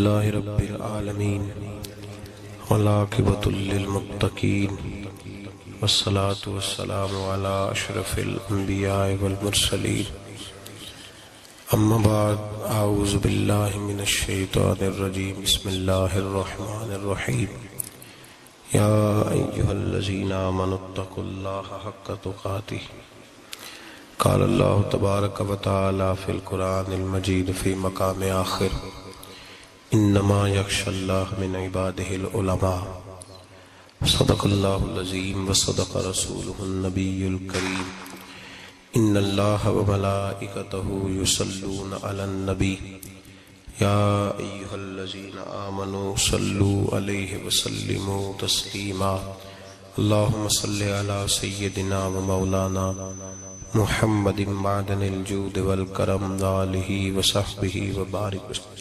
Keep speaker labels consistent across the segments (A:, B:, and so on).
A: لله رب العالمين والعاقبة للمتقين والصلاة والسلام على أشرف الأنبياء والمرسلين أما بعد أعوذ بالله من الشيطان الرجيم بسم الله الرحمن الرحيم يا أيها الذين آمنوا اتقوا الله حق تقاته قال الله تبارك وتعالى في القرآن المجيد في مقام آخر انما يخشى الله من عباده العلماء صدق الله العظيم وصدق رسوله النبي الكريم ان الله وملائكته يصلون على النبي يا ايها الذين آمنوا صلوا عليه وسلموا تسليما اللهم صل على سيدنا ومولانا محمد معدن الجود والکرم وآلہ وصحبہ وبارک وسلم۔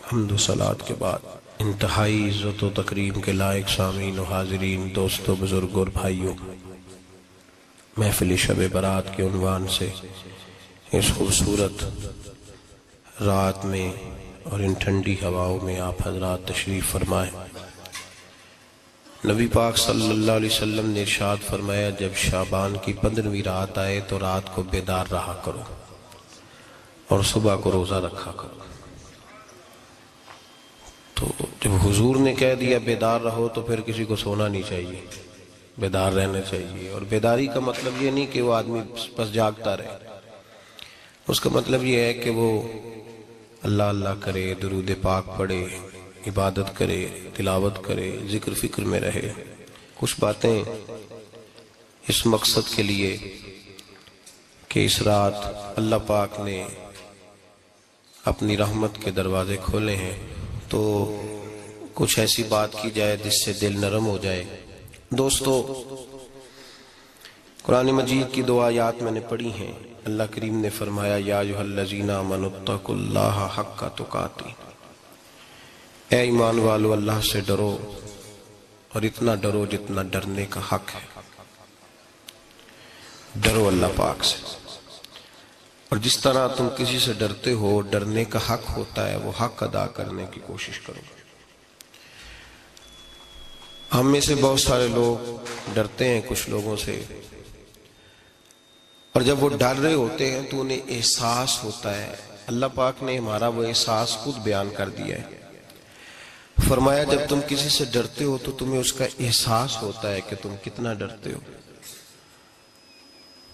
A: حمد و صلات کے بعد انتہائی عزت و تکریم کے لائق سامعین و حاضرین، دوستو، بزرگوں اور بھائیوں، محفل شب برات کے عنوان سے اس خوبصورت رات میں اور ان ٹھنڈی ہواؤں میں آپ حضرات تشریف فرمائیں۔ نبی پاک صلی اللہ علیہ وسلم نے ارشاد فرمایا، جب شعبان کی 15ویں رات آئے تو رات کو بیدار رہا کرو اور صبح کو روزہ رکھا کرو۔ تو جب حضور نے کہہ دیا بیدار رہو تو پھر کسی کو سونا نہیں چاہیے، بیدار رہنا چاہیے۔ اور بیداری کا مطلب یہ نہیں کہ وہ آدمی بس جاگتا رہے، اس کا مطلب یہ ہے کہ وہ اللہ اللہ کرے، درود پاک پڑھے، عبادت کرے، تلاوت کرے، ذکر فکر میں رہے۔ کچھ باتیں اس مقصد کے لیے کہ اس رات اللہ پاک نے اپنی رحمت کے دروازے کھولے ہیں، تو کچھ ایسی بات کی جائے جس سے دل نرم ہو جائے۔ دوستو، قرآن مجید کی 2 آیات میں نے پڑھی ہیں۔ اللہ کریم نے فرمایا، یا ایھا الذین آمنوا اتقوا اللہ حق تقاتہ، اے ایمان والو اللہ سے ڈرو اور اتنا ڈرو جتنا ڈرنے کا حق ہے۔ ڈرو اللہ پاک سے، اور جس طرح تم کسی سے ڈرتے ہو، ڈرنے کا حق ہوتا ہے، وہ حق ادا کرنے کی کوشش کرو۔ ہم میں سے بہت سارے لوگ ڈرتے ہیں کچھ لوگوں سے، اور جب وہ ڈر رہے ہوتے ہیں تو انہیں احساس ہوتا ہے۔ اللہ پاک نے ہمارا وہ احساس خود بیان کر دیا ہے۔ فرمایا، جب تم کسی سے ڈرتے ہو تو تمہیں اس کا احساس ہوتا ہے کہ تم کتنا ڈرتے ہو،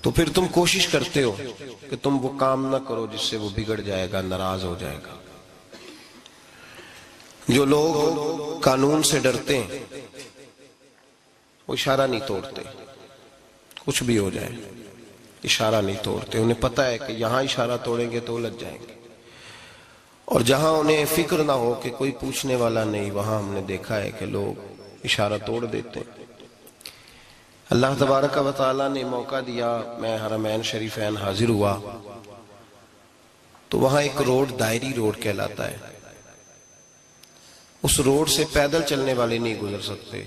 A: تو پھر تم کوشش کرتے ہو کہ تم وہ کام نہ کرو جس سے وہ بگڑ جائے گا، ناراض ہو جائے گا۔ جو لوگ قانون سے ڈرتے ہیں وہ اشارہ نہیں توڑتے، کچھ بھی ہو جائے اشارہ نہیں توڑتے۔ انہیں پتہ ہے کہ یہاں اشارہ توڑیں گے تو الجھ جائیں گے، اور جہاں انہیں فکر نہ ہو کہ کوئی پوچھنے والا نہیں، وہاں ہم نے دیکھا ہے کہ لوگ اشارہ توڑ دیتے ہیں۔ اللہ تبارک و تعالیٰ نے موقع دیا، میں حرمین شریفین حاضر ہوا تو وہاں ایک روڈ دائری روڈ کہلاتا ہے۔ اس روڈ سے پیدل چلنے والے نہیں گزر سکتے۔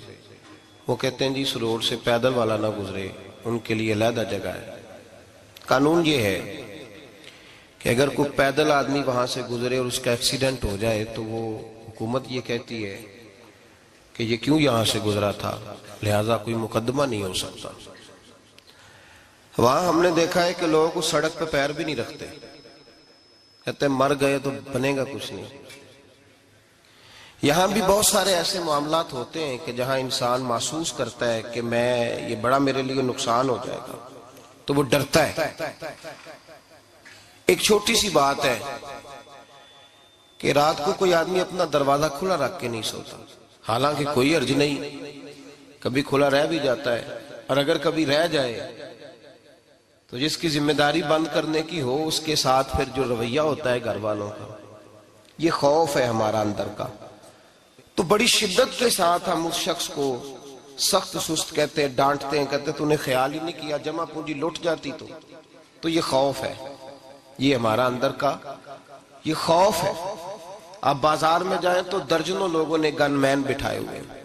A: وہ کہتے ہیں جی اس روڈ سے پیدل والا نہ گزرے، ان کے لیے علیحدہ جگہ ہے۔ قانون یہ ہے کہ اگر کوئی پیدل آدمی وہاں سے گزرے اور اس کا ایکسیڈنٹ ہو جائے تو وہ حکومت یہ کہتی ہے کہ یہ کیوں یہاں سے گزرا تھا، لہٰذا کوئی مقدمہ نہیں ہو سکتا۔ وہاں ہم نے دیکھا ہے کہ لوگ اس سڑک پہ پیر بھی نہیں رکھتے، کہتے ہیں مر گئے تو بنے گا کچھ نہیں۔ یہاں بھی بہت سارے ایسے معاملات ہوتے ہیں کہ جہاں انسان محسوس کرتا ہے کہ یہ بڑا میرے لیے نقصان ہو جائے گا، تو وہ ڈرتا ہے۔ ایک چھوٹی سی بات ہے کہ رات کو کوئی آدمی اپنا دروازہ کھلا رکھ کے نہیں سوتا، حالانکہ کوئی عرض نہیں، کبھی کھلا رہ بھی جاتا ہے، اور اگر کبھی رہ جائے تو جس کی ذمہ داری بند کرنے کی ہو اس کے ساتھ پھر جو رویہ ہوتا ہے گھر والوں کا، یہ خوف ہے ہمارا اندر کا، تو بڑی شدت کے ساتھ ہم اس شخص کو سخت سست کہتے ہیں، ڈانٹتے ہیں، کہتے ہیں تو نے خیال ہی نہیں کیا، جمع پونجی لٹ جاتی تو یہ خوف ہے، یہ ہمارا اندر کا یہ خوف ہے۔ آپ بازار میں جائیں تو درجنوں لوگوں نے گن مین بٹھائے ہوئے ہیں،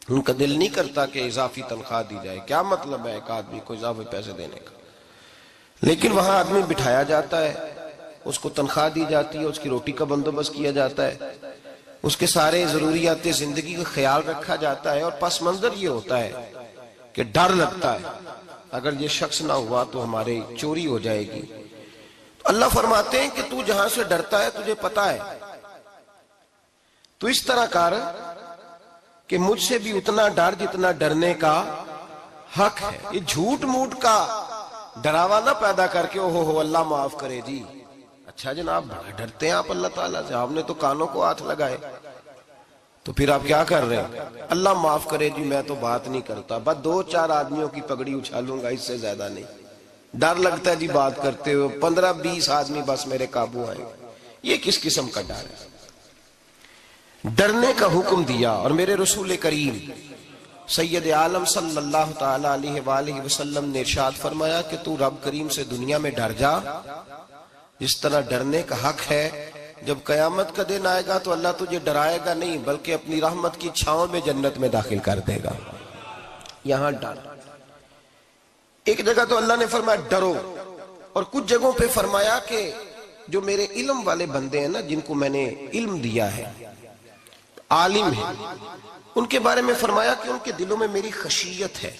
A: ان کا دل نہیں کرتا کہ اضافی تنخواہ دی جائے، کیا مطلب ہے ایک آدمی کو اضافی پیسے دینے کا، لیکن وہاں آدمی بٹھایا جاتا ہے، اس کو تنخواہ دی جاتی ہے، اس کی روٹی کا بندوبست کیا جاتا ہے، اس کے سارے ضروریات زندگی کا خیال رکھا جاتا ہے، اور پس منظر یہ ہوتا ہے کہ ڈر لگتا ہے اگر یہ شخص نہ ہوا تو ہماری چوری ہو جائے گی۔ تو اللہ فرماتے ہیں کہ تو جہاں سے ڈرتا ہے تجھے پتا ہے، تو اس طرح کر کہ مجھ سے بھی اتنا ڈر جتنا ڈرنے کا حق ہے۔ یہ جھوٹ موٹ کا ڈراوا نہ پیدا کر کے اوہ اللہ معاف کرے جی، اچھا جناب بڑا ڈرتے ہیں آپ اللہ تعالیٰ سے، آپ نے تو کانوں کو ہاتھ لگائے، تو پھر آپ کیا کر رہے ہیں؟ اللہ معاف کرے جی میں تو بات نہیں کرتا، بس 2-4 آدمیوں کی پگڑی اچھالوں گا، اس سے زیادہ نہیں۔ ڈر لگتا ہے جی بات کرتے ہو، 15-20 آدمی بس میرے قابو آئیں گے۔ یہ کس قسم کا ڈر ہے؟ ڈرنے کا حکم دیا، اور میرے رسول کریم سید عالم صلی اللہ تعالی علیہ وآلہ وسلم نے ارشاد فرمایا کہ تو رب کریم سے دنیا میں ڈر جا جس طرح ڈرنے کا حق ہے۔ جب قیامت کا دن آئے گا تو اللہ تجھے ڈرائے گا نہیں بلکہ اپنی رحمت کی چھاؤں میں جنت میں داخل کر دے گا۔ یہاں ڈر، ایک جگہ تو اللہ نے فرمایا ڈرو، اور کچھ جگہوں پہ فرمایا کہ جو میرے علم والے بندے ہیں نا، جن کو میں نے علم دیا ہے، عالم ہیں، ان کے بارے میں فرمایا کہ ان کے دلوں میں میری خشیت ہے۔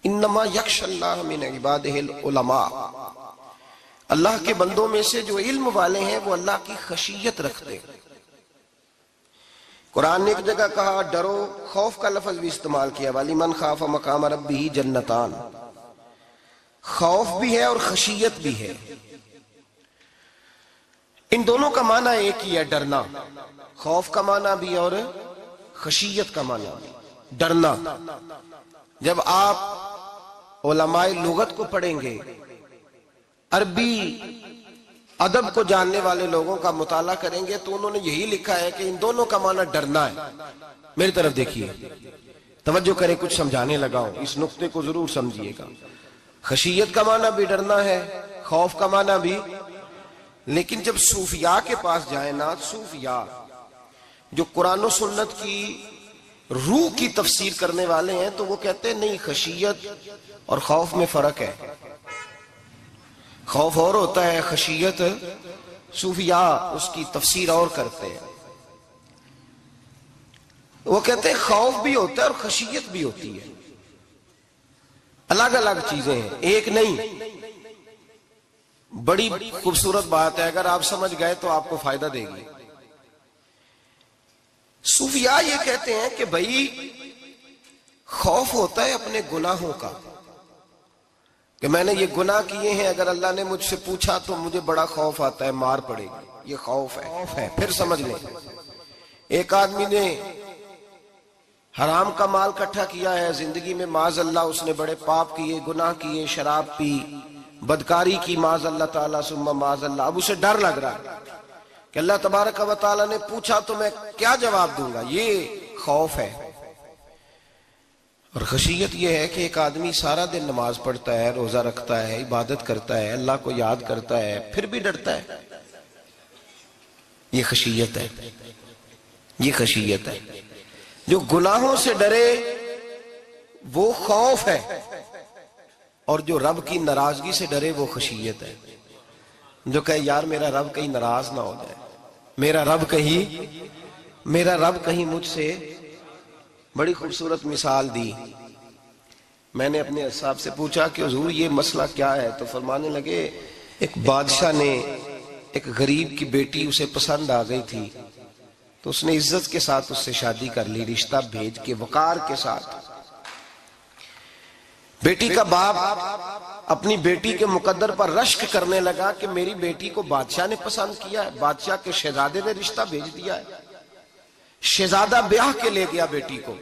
A: انما یخشی اللہ من عبادہ العلماء، اللہ کے بندوں میں سے جو علم والے ہیں وہ اللہ کی خشیت رکھتے ہیں۔ قرآن نے ایک جگہ کہا ڈرو، خوف کا لفظ بھی استعمال کیا، وَلِمَنْ خَافَ مَقَامَ رَبِّهِ جَنَّتَانِ، خوف بھی ہے اور خشیت بھی ہے۔ ان دونوں کا معنی ایک ہی ہے، ڈرنا، خوف کا معنی بھی اور خشیت کا معنی بھی، ڈرنا۔ جب آپ علماء لغت کو پڑھیں گے، عربی ادب کو جاننے والے لوگوں کا مطالعہ کریں گے تو انہوں نے یہی لکھا ہے کہ ان دونوں کا معنی ڈرنا ہے۔ میری طرف دیکھیے، توجہ کریں، کچھ سمجھانے لگا ہوں، اس نقطے کو ضرور سمجھیے گا۔ خشیت کا معنی بھی ڈرنا ہے، خوف کا معنی بھی، لیکن جب صوفیاء کے پاس جائیں نا، صوفیاء جو قرآن و سنت کی روح کی تفسیر کرنے والے ہیں، تو وہ کہتے ہیں نہیں، خشیت اور خوف میں فرق ہے، خوف اور ہوتا ہے، خشیت صوفیاء اس کی تفسیر اور کرتے ہیں۔ وہ کہتے ہیں خوف بھی ہوتا ہے اور خشیت بھی ہوتی ہے، الگ الگ چیزیں ہیں، ایک نہیں۔ بڑی خوبصورت بات ہے، اگر آپ سمجھ گئے تو آپ کو فائدہ دے گی۔ صوفیاء یہ کہتے ہیں کہ بھائی خوف ہوتا ہے اپنے گناہوں کا، کہ میں نے یہ گناہ کیے ہیں، اگر اللہ نے مجھ سے پوچھا تو مجھے بڑا خوف آتا ہے، مار پڑے گی، یہ خوف ہے۔ پھر سمجھ لیں، ایک آدمی نے حرام کا مال اکٹھا کیا ہے زندگی میں، معاذ اللہ اس نے بڑے پاپ کیے، گناہ کیے، شراب پی، بدکاری کی، معاذ اللہ تعالیٰ ثم معاذ اللہ۔ اب اسے ڈر لگ رہا ہے کہ اللہ تبارک و تعالیٰ نے پوچھا تو میں کیا جواب دوں گا، یہ خوف ہے۔ اور خشیت یہ ہے کہ ایک آدمی سارا دن نماز پڑھتا ہے، روزہ رکھتا ہے، عبادت کرتا ہے، اللہ کو یاد کرتا ہے، پھر بھی ڈرتا ہے، یہ خشیت ہے، یہ خشیت ہے۔ جو گناہوں سے ڈرے وہ خوف ہے، اور جو رب کی ناراضگی سے ڈرے وہ خشیت ہے۔ جو کہے یار میرا رب کہیں ناراض نہ ہو جائے، میرا رب کہیں مجھ سے، بڑی خوبصورت مثال دی۔ میں نے اپنے صاحب سے پوچھا کہ حضور یہ مسئلہ کیا ہے، تو فرمانے لگے ایک بادشاہ نے ایک غریب کی بیٹی اسے پسند آ گئی تھی، تو اس نے عزت کے ساتھ اس سے شادی کر لی، رشتہ بھیج کے، وقار کے ساتھ۔ بیٹی کا باپ اپنی بیٹی کے مقدر پر رشک کرنے لگا کہ میری بیٹی کو بادشاہ نے پسند کیا ہے، بادشاہ کے شہزادے نے رشتہ بھیج دیا ہے۔ شہزادہ بیاہ کے لے گیا بیٹی کو،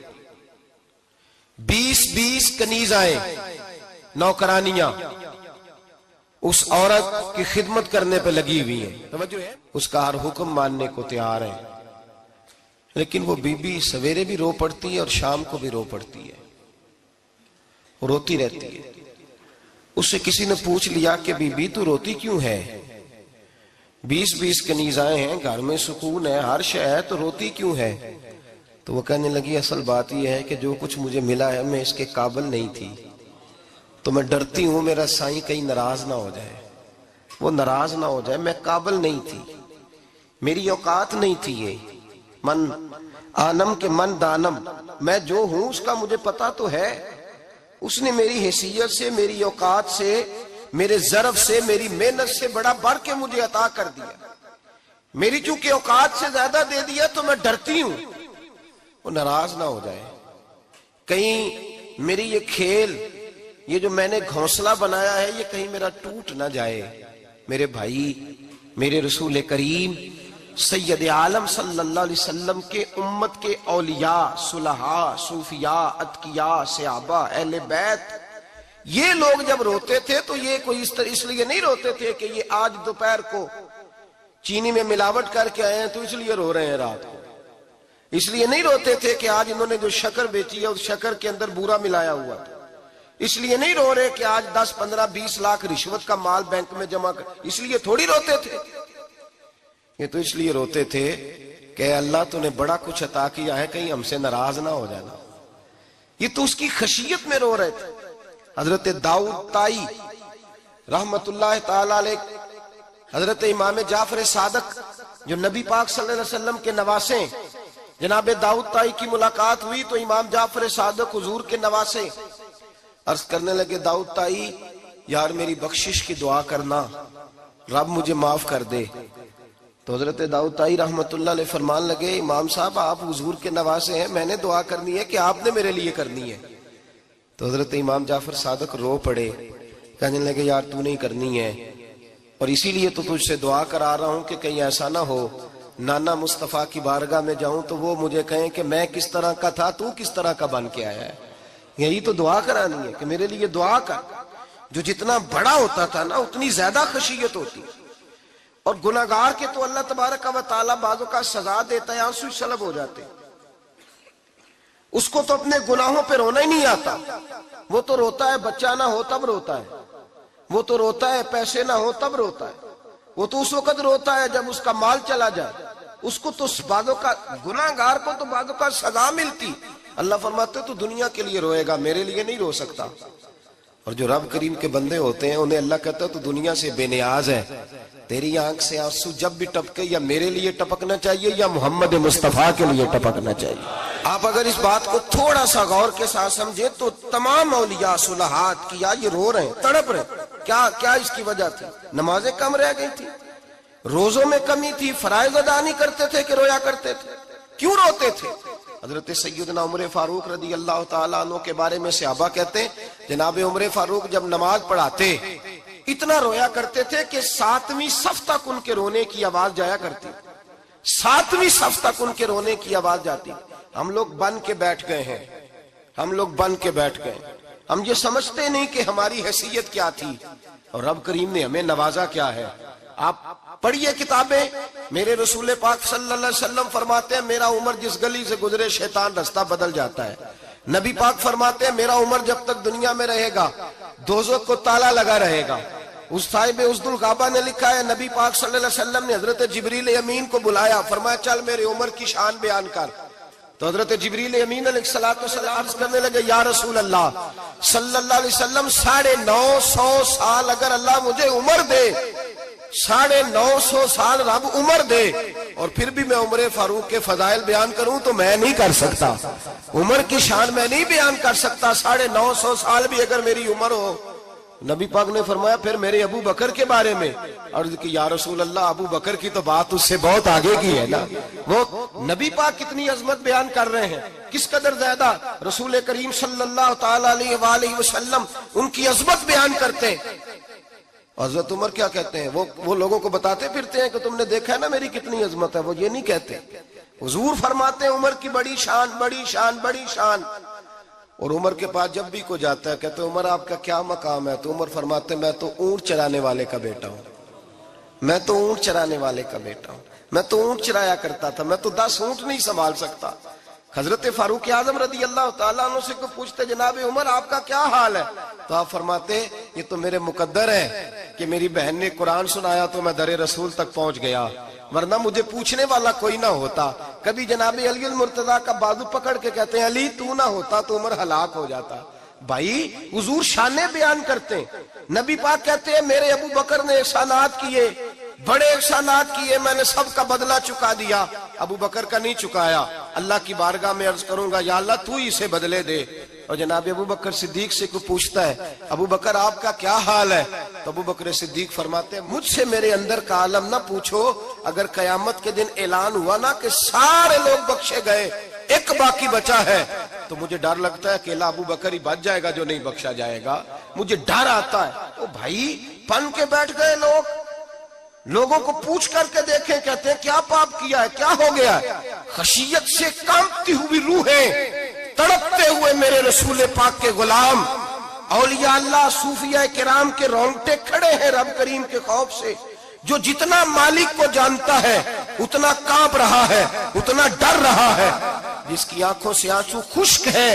A: 20 کنیزائیں، نوکرانیاں اس عورت کی خدمت کرنے پہ لگی ہوئی ہیں، توجہ ہے، اس کا ہر حکم ماننے کو تیار ہے۔ لیکن وہ بی بی سویرے بھی رو پڑتی ہے اور شام کو بھی رو پڑتی ہے، وہ روتی رہتی ہے۔ اس سے کسی نے پوچھ لیا کہ بی بی تو روتی کیوں ہے، 20 کنیزائیں ہیں، گھر میں سکون ہے، ہر شے ہے، تو روتی کیوں ہے؟ تو وہ کہنے لگی اصل بات یہ ہے کہ جو کچھ مجھے ملا ہے میں اس کے قابل نہیں تھی، تو میں ڈرتی ہوں میرا سائیں کہیں ناراض نہ ہو جائے، وہ ناراض نہ ہو جائے، میں قابل نہیں تھی، میری اوقات نہیں تھی یہ،
B: من آنم کے من دانم، میں جو ہوں اس کا مجھے پتا تو ہے. اس نے میری حیثیت سے، میری اوقات سے، میرے ظرف سے، میری محنت سے بڑا بڑھ کے مجھے عطا کر دیا. میری چونکہ اوقات سے زیادہ دے دیا تو میں ڈرتی ہوں وہ ناراض نہ ہو جائے، کہیں میری یہ کھیل، یہ جو میں نے گھونسلہ بنایا ہے، یہ کہیں میرا ٹوٹ نہ جائے. میرے بھائی، میرے رسول کریم سید عالم صلی اللہ علیہ وسلم کے امت کے اولیاء، صلحاء، صوفیاء، اتقیاء، صحابہ، اہل بیت، یہ لوگ جب روتے تھے تو یہ کوئی اس لیے نہیں روتے تھے کہ یہ آج دوپہر کو چینی میں ملاوٹ کر کے آئے ہیں تو اس لیے رو رہے ہیں رات کو. اس لیے نہیں روتے تھے کہ آج انہوں نے جو شکر بیچی ہے اس شکر کے اندر بورا ملایا ہوا تھا. اس لیے نہیں رو رہے کہ آج 10 15 20 لاکھ رشوت کا مال بینک میں جمع کر، اس لیے تھوڑی روتے تھے. یہ تو اس لیے روتے تھے کہ اللہ تو نے بڑا کچھ عطا کیا ہے، کہیں ہم سے ناراض نہ ہو جانا. یہ تو اس کی خشیت میں رو رہے تھے. حضرت داؤد طائی رحمت اللہ تعالی علیہ، حضرت امام جعفر صادق جو نبی پاک صلی اللہ علیہ وسلم کے نواسے، جناب داؤد طائی کی ملاقات ہوئی تو امام جعفر صادق حضور کے نواسے عرض کرنے لگے، داؤد طائی یار میری بخشش کی دعا کرنا، رب مجھے معاف کر دے. تو حضرت داؤد طائی رحمت اللہ علیہ فرمان لگے، امام صاحب آپ حضور کے نواسے ہیں، میں نے دعا کرنی ہے کہ آپ نے میرے لیے کرنی ہے؟ تو حضرت امام جعفر صادق رو پڑے، کہنے لگے یار تو نہیں کرنی ہے، اور اسی لیے تو تجھ سے دعا کرا رہا ہوں کہ کہیں ایسا نہ ہو نانا مصطفیٰ کی بارگاہ میں جاؤں تو وہ مجھے کہیں کہ میں کس طرح کا تھا تو کس طرح کا بن کے آیا ہے. یہی تو دعا کرانی ہے کہ میرے لیے دعا کر. جو جتنا بڑا ہوتا تھا نا اتنی زیادہ خشیت ہوتی. اور گناہگار کے تو اللہ تبارک و تعالیٰ بعضوں کا سزا دیتا ہے، آنسو سلب ہو جاتے. اس کو تو اپنے گناہوں پہ رونا ہی نہیں آتا. وہ تو روتا ہے بچہ نہ ہو تب روتا ہے، وہ تو روتا ہے پیسے نہ ہو تب روتا ہے، وہ تو اس وقت روتا ہے جب اس کا مال چلا جائے. اس کو تو بعضوں کا، گناہگار کو تو بعضوں کا سزا ملتی. اللہ فرماتے تو دنیا کے لیے روئے گا، میرے لیے نہیں رو سکتا. اور جو رب کریم کے بندے ہوتے ہیں انہیں اللہ کہتا ہے تو دنیا سے بے نیاز ہے، تیری آنکھ سے آنسو جب بھی ٹپکے یا میرے لیے ٹپکنا چاہیے یا محمد مصطفیٰ کے لیے ٹپکنا چاہیے. آپ اگر اس بات کو تھوڑا سا غور کے ساتھ سمجھے تو تمام اولیاء صلحات کیا یہ رو رہے ہیں، تڑپ رہے ہیں. کیا اس کی وجہ تھی؟ نمازیں کم رہ گئی تھی، روزوں میں کمی تھی، فرائض ادا نہیں کرتے تھے کہ رویا کرتے تھے؟ کیوں روتے تھے؟ حضرت سیدنا عمر فاروق رضی اللہ تعالیٰ عنہ کے بارے میں صحابہ کہتے ہیں جناب عمر فاروق جب نماز پڑھاتے اتنا رویا کرتے تھے کہ 7ویں صف تک ان کے رونے کی آواز جایا کرتی. 7ویں صف تک ان کے رونے کی آواز جاتی. ہم لوگ بن کے بیٹھ گئے ہیں، ہم لوگ بن کے بیٹھ گئے. ہم یہ سمجھتے نہیں کہ ہماری حیثیت کیا تھی اور رب کریم نے ہمیں نوازا کیا ہے. آپ پڑھیے کتابیں. میرے رسول پاک صلی اللہ علیہ وسلم فرماتے ہیں میرا عمر جس گلی سے گزرے شیطان رستہ بدل جاتا ہے. نبی پاک فرماتے ہیں میرا عمر جب تک دنیا میں رہے گا دوزخ کو تالا لگا رہے گا. اس صاحب عزد الغابہ نے لکھا ہے نبی پاک صلی اللہ علیہ وسلم نے حضرت جبریل امین کو بلایا، فرمایا چل میرے عمر کی شان بیان کر. تو حضرت جبریل امین علیہ السلام عرض کرنے لگے یا رسول اللہ صلی اللہ علیہ وسلم 950 سال اگر اللہ مجھے عمر دے، 950 سال رب عمر دے اور پھر بھی میں عمر فاروق کے فضائل بیان کروں تو میں نہیں کر سکتا. عمر کی شان میں نہیں بیان کر سکتا. 950 سال بھی اگر میری عمر ہو. نبی پاک نے فرمایا پھر میرے ابو بکر کے بارے میں عرض کی یا رسول اللہ ابو بکر کی تو بات اس سے بہت آگے کی ہے نا. وہ نبی پاک کتنی عظمت بیان کر رہے ہیں، کس قدر زیادہ رسول کریم صلی اللہ تعالی علیہ وآلہ وسلم ان کی عظمت بیان کرتے ہیں. حضرت عمر کیا کہتے ہیں؟ وہ لوگوں کو بتاتے پھرتے ہیں کہ تم نے دیکھا ہے نا میری کتنی عظمت ہے. وہ یہ نہیں کہتے. حضور فرماتے ہیں عمر کی بڑی شان، بڑی شان، بڑی شان. اور عمر کے پاس جب بھی کوئی جاتا ہے کہتے ہیں عمر آپ کا کیا مقام ہے؟ تو عمر فرماتے ہیں میں تو اونٹ چرانے والے کا بیٹا ہوں، میں تو اونٹ چرانے والے کا بیٹا ہوں، میں تو اونٹ چرایا کرتا تھا، میں تو 10 اونٹ نہیں سنبھال سکتا. حضرت فاروق اعظم رضی اللہ تعالیٰ عنہ سے کو پوچھتے جناب عمر آپ کا کیا حال ہے؟ تو آپ فرماتے یہ تو میرے مقدر ہے کہ میری بہن نے قرآن سنایا تو میں در رسول تک پہنچ گیا، ورنہ مجھے پوچھنے والا کوئی نہ ہوتا. کبھی جناب علی المرتضیٰ کا بازو پکڑ کے کہتے ہیں علی تو نہ ہوتا تو عمر ہلاک ہو جاتا. بھائی حضور شانیں بیان کرتے ہیں. نبی پاک کہتے ہیں میرے ابو بکر نے احسانات کیے بڑے احسانات کیے میں نے، سب کا بدلہ چکا دیا، ابو بکر کا نہیں چکایا۔ اللہ کی بارگاہ میں عرض کروں گا یا اللہ تو ہی اسے بدلے دے۔ اور جناب ابو بکر صدیق سے کوئی پوچھتا ہے ابو بکر آپ کا کیا حال ہے، تو ابو بکر صدیق فرماتے ہیں مجھ سے میرے اندر کا عالم نہ پوچھو، اگر قیامت کے دن اعلان ہوا نا کہ سارے لوگ بخشے گئے ایک باقی بچا ہے، تو مجھے ڈر لگتا ہے اکیلا ابو بکر ہی بچ جائے گا جو نہیں بخشا جائے گا، مجھے ڈر آتا ہے۔ تو بھائی پن کے بیٹھ گئے لوگ، لوگوں کو پوچھ کر کے دیکھیں، کہتے ہیں کیا پاپ کیا ہے، کیا ہو گیا ہے؟ خشیت سے کانپتی ہوئی روحیں، تڑپتے ہوئے میرے رسول پاک کے غلام، اولیاء اللہ صوفیاء کرام کے رونگٹے کھڑے ہیں رب کریم کے خوف سے۔ جو جتنا مالک کو جانتا ہے اتنا کانپ رہا ہے، اتنا ڈر رہا ہے۔ جس کی آنکھوں سے آنسو خشک ہے،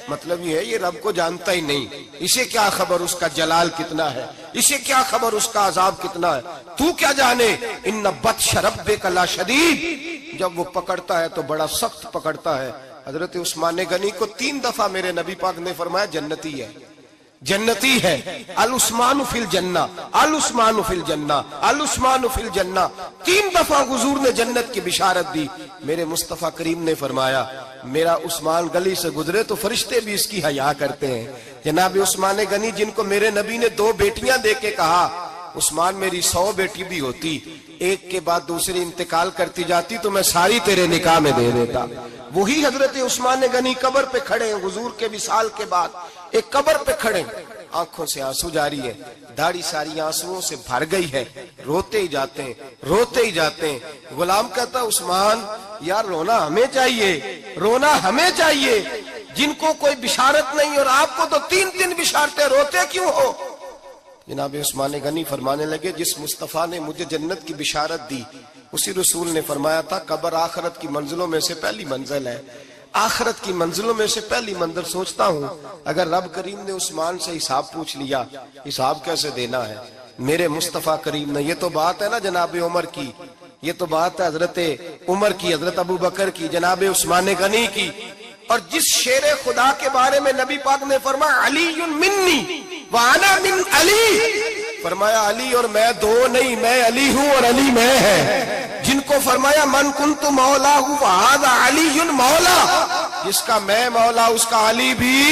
B: مطلب یہ ہے یہ رب کو جانتا ہی نہیں، اسے کیا خبر اس کا جلال کتنا ہے، اسے کیا خبر اس کا عذاب کتنا ہے، تو کیا جانے۔ ان بطش ربک لشدید، جب وہ پکڑتا ہے تو بڑا سخت پکڑتا ہے۔ حضرت عثمان غنی کو 3 دفعہ میرے نبی پاک نے فرمایا جنتی ہے، جنتی ہے، العثمان فی الجنہ، العثمان فی الجنہ، العثمان فی الجنہ، 3 دفعہ حضور نے جنت کی بشارت دی۔ میرے مصطفیٰ کریم نے فرمایا میرا عثمان گلی سے گزرے تو فرشتے بھی اس کی حیا کرتے ہیں۔ جناب عثمان غنی جن کو میرے نبی نے 2 بیٹیاں دے کے کہا عثمان میری 100 بیٹی بھی ہوتی، ایک کے بعد دوسری انتقال کرتی جاتی تو میں ساری تیرے نکاح میں دے دیتا۔ وہی حضرت عثمان غنی قبر پہ کھڑے ہیں حضور کے وصال کے بعد، ایک قبر پہ کھڑے، آنکھوں سے آنسو جاری ہے، داڑھی ساری آنسوؤں سے بھر گئی ہے، روتے ہی جاتے ہیں، روتے ہی جاتے ہیں۔ غلام کہتا عثمان یار رونا ہمیں چاہیے، رونا ہمیں چاہیے، جن کو کوئی بشارت نہیں اور آپ کو تو 3 بشارتیں، روتے کیوں ہو؟ جناب عثمان غنی فرمانے لگے جس مصطفیٰ نے مجھے جنت کی بشارت دی اسی رسول نے فرمایا تھا قبر آخرت کی منزلوں میں سے پہلی منزل ہے، آخرت کی منزلوں میں سے پہلی منزل۔ سوچتا ہوں اگر رب کریم نے عثمان سے حساب پوچھ لیا، حساب کیسے دینا ہے؟ میرے مصطفیٰ کریم نے، یہ تو بات ہے نا جناب عمر کی، یہ تو بات ہے حضرت عمر کی، حضرت ابو بکر کی، جناب عثمان غنی کی۔ اور جس شیر خدا کے بارے میں نبی پاک نے فرمایا علی منی وانا من علی، فرمایا علی اور میں 2 نہیں، میں علی ہوں اور علی میں ہے۔ جن کو فرمایا من کنت مولا ہوں وہذا علی مولا، جس کا میں مولا اس کا علی بھی،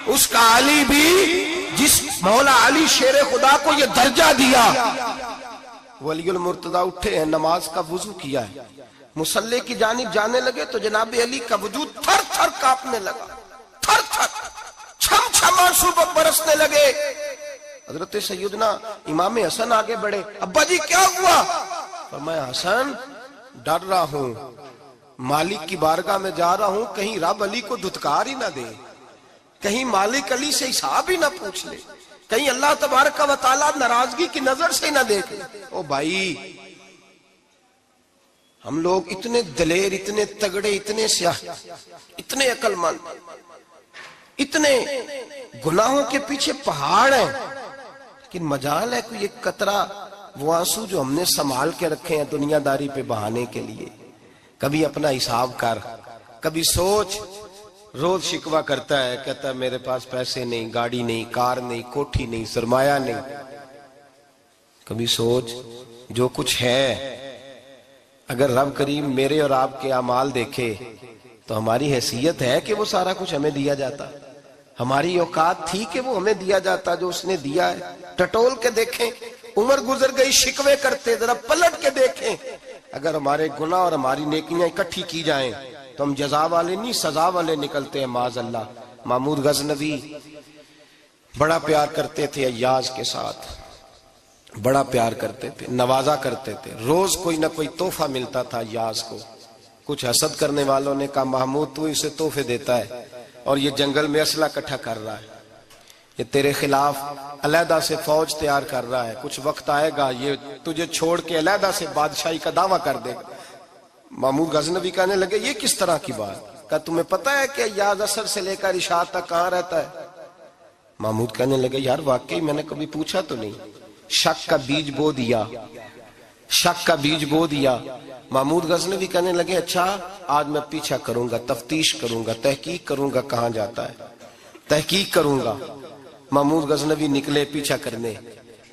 B: اس کا علی بھی، جس مولا علی شیر خدا کو یہ درجہ دیا۔ ولی المرتضی اٹھے ہیں، نماز کا وضو کیا ہے، مصلی کی جانب جانے لگے تو جناب علی کا وجود تھر تھر کانپنے لگا، تھر تھر، چھم چھم آنسو برسنے لگے۔ حضرت سیدنا امام حسن آگے بڑھے، ابا جی کیا ہوا؟ فرمایا حسن ڈر رہا ہوں، مالک کی بارگاہ میں جا رہا ہوں، کہیں رب علی کو دھتکار ہی نہ دے، کہیں مالک علی سے حساب ہی نہ پوچھ لے، کہیں اللہ تبارک و تعالیٰ ناراضگی کی نظر سے نہ دیکھے۔ او بھائی ہم لوگ اتنے دلیر، اتنے تگڑے، اتنے سیاہ، اتنے عقل مند، اتنے گناہوں کے پیچھے پہاڑ ہیں، لیکن مجال ہے کوئی ایک قطرہ وہ آنسو جو ہم نے سنبھال کے رکھے ہیں دنیا داری پہ بہانے کے لیے۔ کبھی اپنا حساب کر، کبھی سوچ، روز شکوہ کرتا ہے، کہتا ہے میرے پاس پیسے نہیں، گاڑی نہیں، کار نہیں، کوٹھی نہیں، سرمایہ نہیں۔ کبھی سوچ جو کچھ ہے اگر رب کریم میرے اور آپ کے اعمال دیکھے تو ہماری حیثیت ہے کہ وہ سارا کچھ ہمیں دیا جاتا، ہماری اوقات تھی کہ وہ ہمیں دیا جاتا جو اس نے دیا ہے۔ ٹٹول کے دیکھیں، عمر گزر گئی، شکوے کرتے، ذرا پلٹ کے دیکھیں، اگر ہمارے گناہ اور ہماری نیکیاں اکٹھی کی جائیں تو ہم جزا والے نہیں سزا والے نکلتے ہیں معاذ اللہ۔ محمود غزنوی بڑا پیار کرتے تھے ایاز کے ساتھ، بڑا پیار کرتے تھے، نوازا کرتے تھے، روز کوئی نہ کوئی تحفہ ملتا تھا ایاز کو۔ کچھ حسد کرنے والوں نے کہا محمود تو اسے تحفے دیتا ہے اور یہ جنگل میں اسلحہ اکٹھا کر رہا ہے، یہ تیرے خلاف علیحدہ سے فوج تیار کر رہا ہے، کچھ وقت آئے گا یہ تجھے چھوڑ کے علیحدہ سے بادشاہی کا دعویٰ کر دے گا۔ محمود غزنوی کہنے لگے یہ کس طرح کی بات؟ کہا تمہیں پتہ ہے کہ ایاز عصر سے لے کر عشاء تک کہاں رہتا ہے؟ محمود کہنے لگے یار واقعی میں نے کبھی پوچھا تو نہیں، شک کا بیج بو دیا، شک کا بیج بو دیا۔ محمود غزنوی کہنے لگے اچھا آج میں پیچھا کروں گا، تفتیش کروں گا، تحقیق کروں گا کہاں جاتا ہے، تحقیق کروں گا۔ محمود غزنوی نکلے پیچھا کرنے،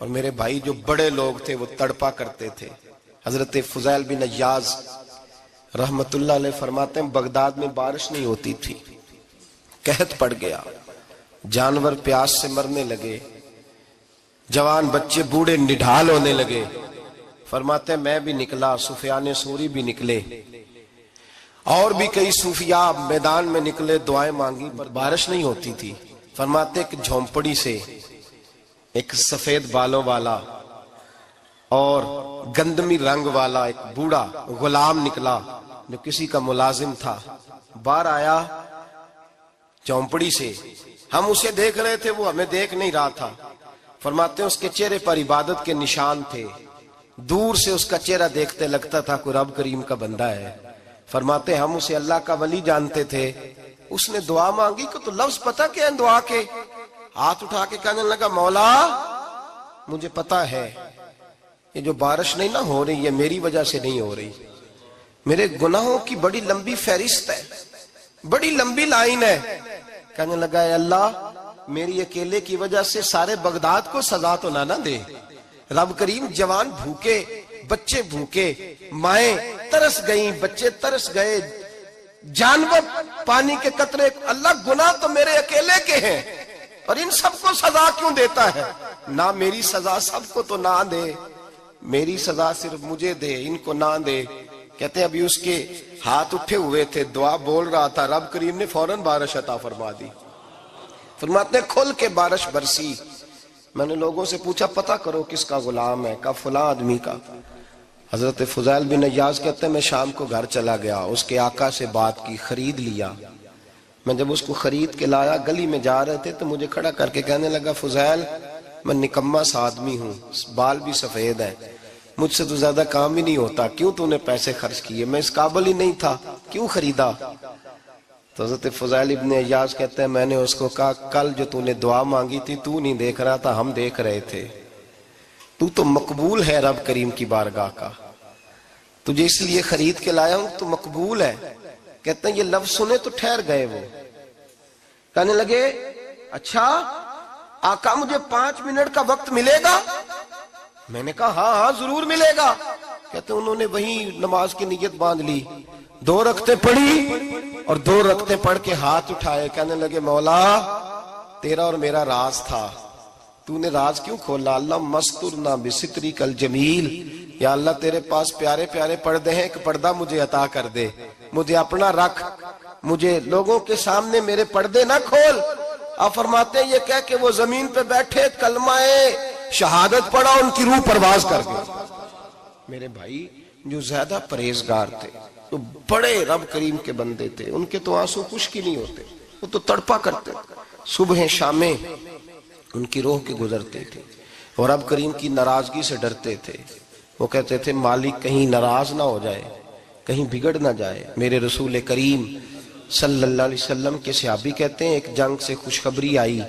B: اور میرے بھائی جو بڑے لوگ تھے وہ تڑپا کرتے تھے. حضرت فضیل بن عیاض رحمت اللہ علیہ فرماتے ہیں بغداد میں بارش نہیں ہوتی تھی، قحط پڑ گیا، جانور پیاس سے مرنے لگے، جوان بچے بوڑھے نڈھال ہونے لگے. فرماتے ہیں میں بھی نکلا، سفیان ثوری بھی نکلے، اور بھی کئی صوفیاء میدان میں نکلے، دعائیں مانگی، پر بارش نہیں ہوتی تھی. فرماتے ایک جھونپڑی سے ایک سفید بالوں والا اور گندمی رنگ والا ایک بوڑھا غلام نکلا جو کسی کا ملازم تھا. باہر آیا جھونپڑی سے، ہم اسے دیکھ رہے تھے، وہ ہمیں دیکھ نہیں رہا تھا. فرماتے ہیں اس کے چہرے پر عبادت کے نشان تھے، دور سے اس کا چہرہ دیکھتے لگتا تھا کوئی رب کریم کا بندہ ہے. فرماتے ہم اسے اللہ کا ولی جانتے تھے. اس نے دعا مانگی کہ تو لفظ پتہ کیا ہے دعا کے؟ ہاتھ اٹھا کے کہنے لگا مولا مجھے پتا ہے یہ جو بارش نہیں نہ ہو رہی ہے میری وجہ سے نہیں ہو رہی، میرے گناہوں کی بڑی لمبی فہرست ہے، بڑی لمبی لائن ہے. کہنے لگا اے اللہ میری اکیلے کی وجہ سے سارے بغداد کو سزا تو نہ دے. رب کریم جوان بھوکے، بچے بھوکے، مائیں ترس گئیں، بچے ترس گئے، جانور پانی کے قطرے، اللہ گناہ تو میرے اکیلے کے ہیں اور ان سب کو سزا کیوں دیتا ہے؟ نہ میری سزا سب کو تو نہ دے، میری سزا صرف مجھے دے، ان کو نہ دے. کہتے ہیں ابھی اس کے ہاتھ اٹھے ہوئے تھے، دعا بول رہا تھا، رب کریم نے فوراً بارش عطا فرما دی. فرماتے ہیں کھل کے بارش برسی. میں نے لوگوں سے پوچھا پتہ کرو کس کا غلام ہے، کہا فلاں آدمی کا. حضرت فضیل بن عیاض کہتے ہیں میں شام کو گھر چلا گیا، اس کے آقا سے بات کی، خرید لیا. میں جب اس کو خرید کے لایا گلی میں جا رہے تھے تو مجھے کھڑا کر کے کہنے لگا فضیل میں نکما سا آدمی ہوں، بال بھی سفید ہے، مجھ سے تو زیادہ کام ہی نہیں ہوتا، کیوں تو نے پیسے خرچ کیے؟ میں اس قابل ہی نہیں تھا، کیوں خریدا؟ تو حضرت فضیل ابن عیاض کہتے ہیں میں نے اس کو کہا کل جو تو نے دعا مانگی تھی تو نہیں دیکھ رہا تھا، ہم دیکھ رہے تھے، تو مقبول ہے رب کریم کی بارگاہ کا، تجھے اس لیے خرید کے لایا ہوں، تو مقبول ہے. کہتے ہیں یہ لفظ سنے تو ٹھہر گئے. وہ کہنے لگے اچھا آقا مجھے 5 منٹ کا وقت ملے گا؟ میں نے کہا ہاں ضرور ملے گا. کہتے ہیں انہوں نے وہیں نماز کی نیت باندھ لی، 2 رکعتیں پڑھی اور 2 رکعتیں پڑھ کے ہاتھ اٹھائے. کہنے لگے مولا تیرا اور میرا راز تھا، تو نے راز کیوں کھولا؟ اللہ مسترنا بستری کل جمیل، یا اللہ تیرے پاس پیارے پیارے پردے ہیں، ایک پردہ مجھے عطا کر دے، مجھے اپنا رکھ، مجھے لوگوں کے سامنے میرے پردے نہ کھول. آپ فرماتے ہیں یہ کہہ کہ وہ زمین پہ بیٹھے کلمہ شہادت پڑھا، ان کی روح پرواز کر گئی. میرے بھائی جو زیادہ پرہیزگار تھے، جو بڑے رب کریم کے بندے تھے، ان کے تو آنسو خشک ہی نہیں ہوتے، وہ تو تڑپا کرتے، صبح شامیں ان کی روح کے گزرتے تھے اور رب کریم کی ناراضگی سے ڈرتے تھے. وہ کہتے تھے مالک کہیں ناراض نہ ہو جائے، کہیں بگڑ نہ جائے. میرے رسول کریم صلی اللہ علیہ وسلم کے صحابی کہتے ہیں ایک جنگ سے خوشخبری آئی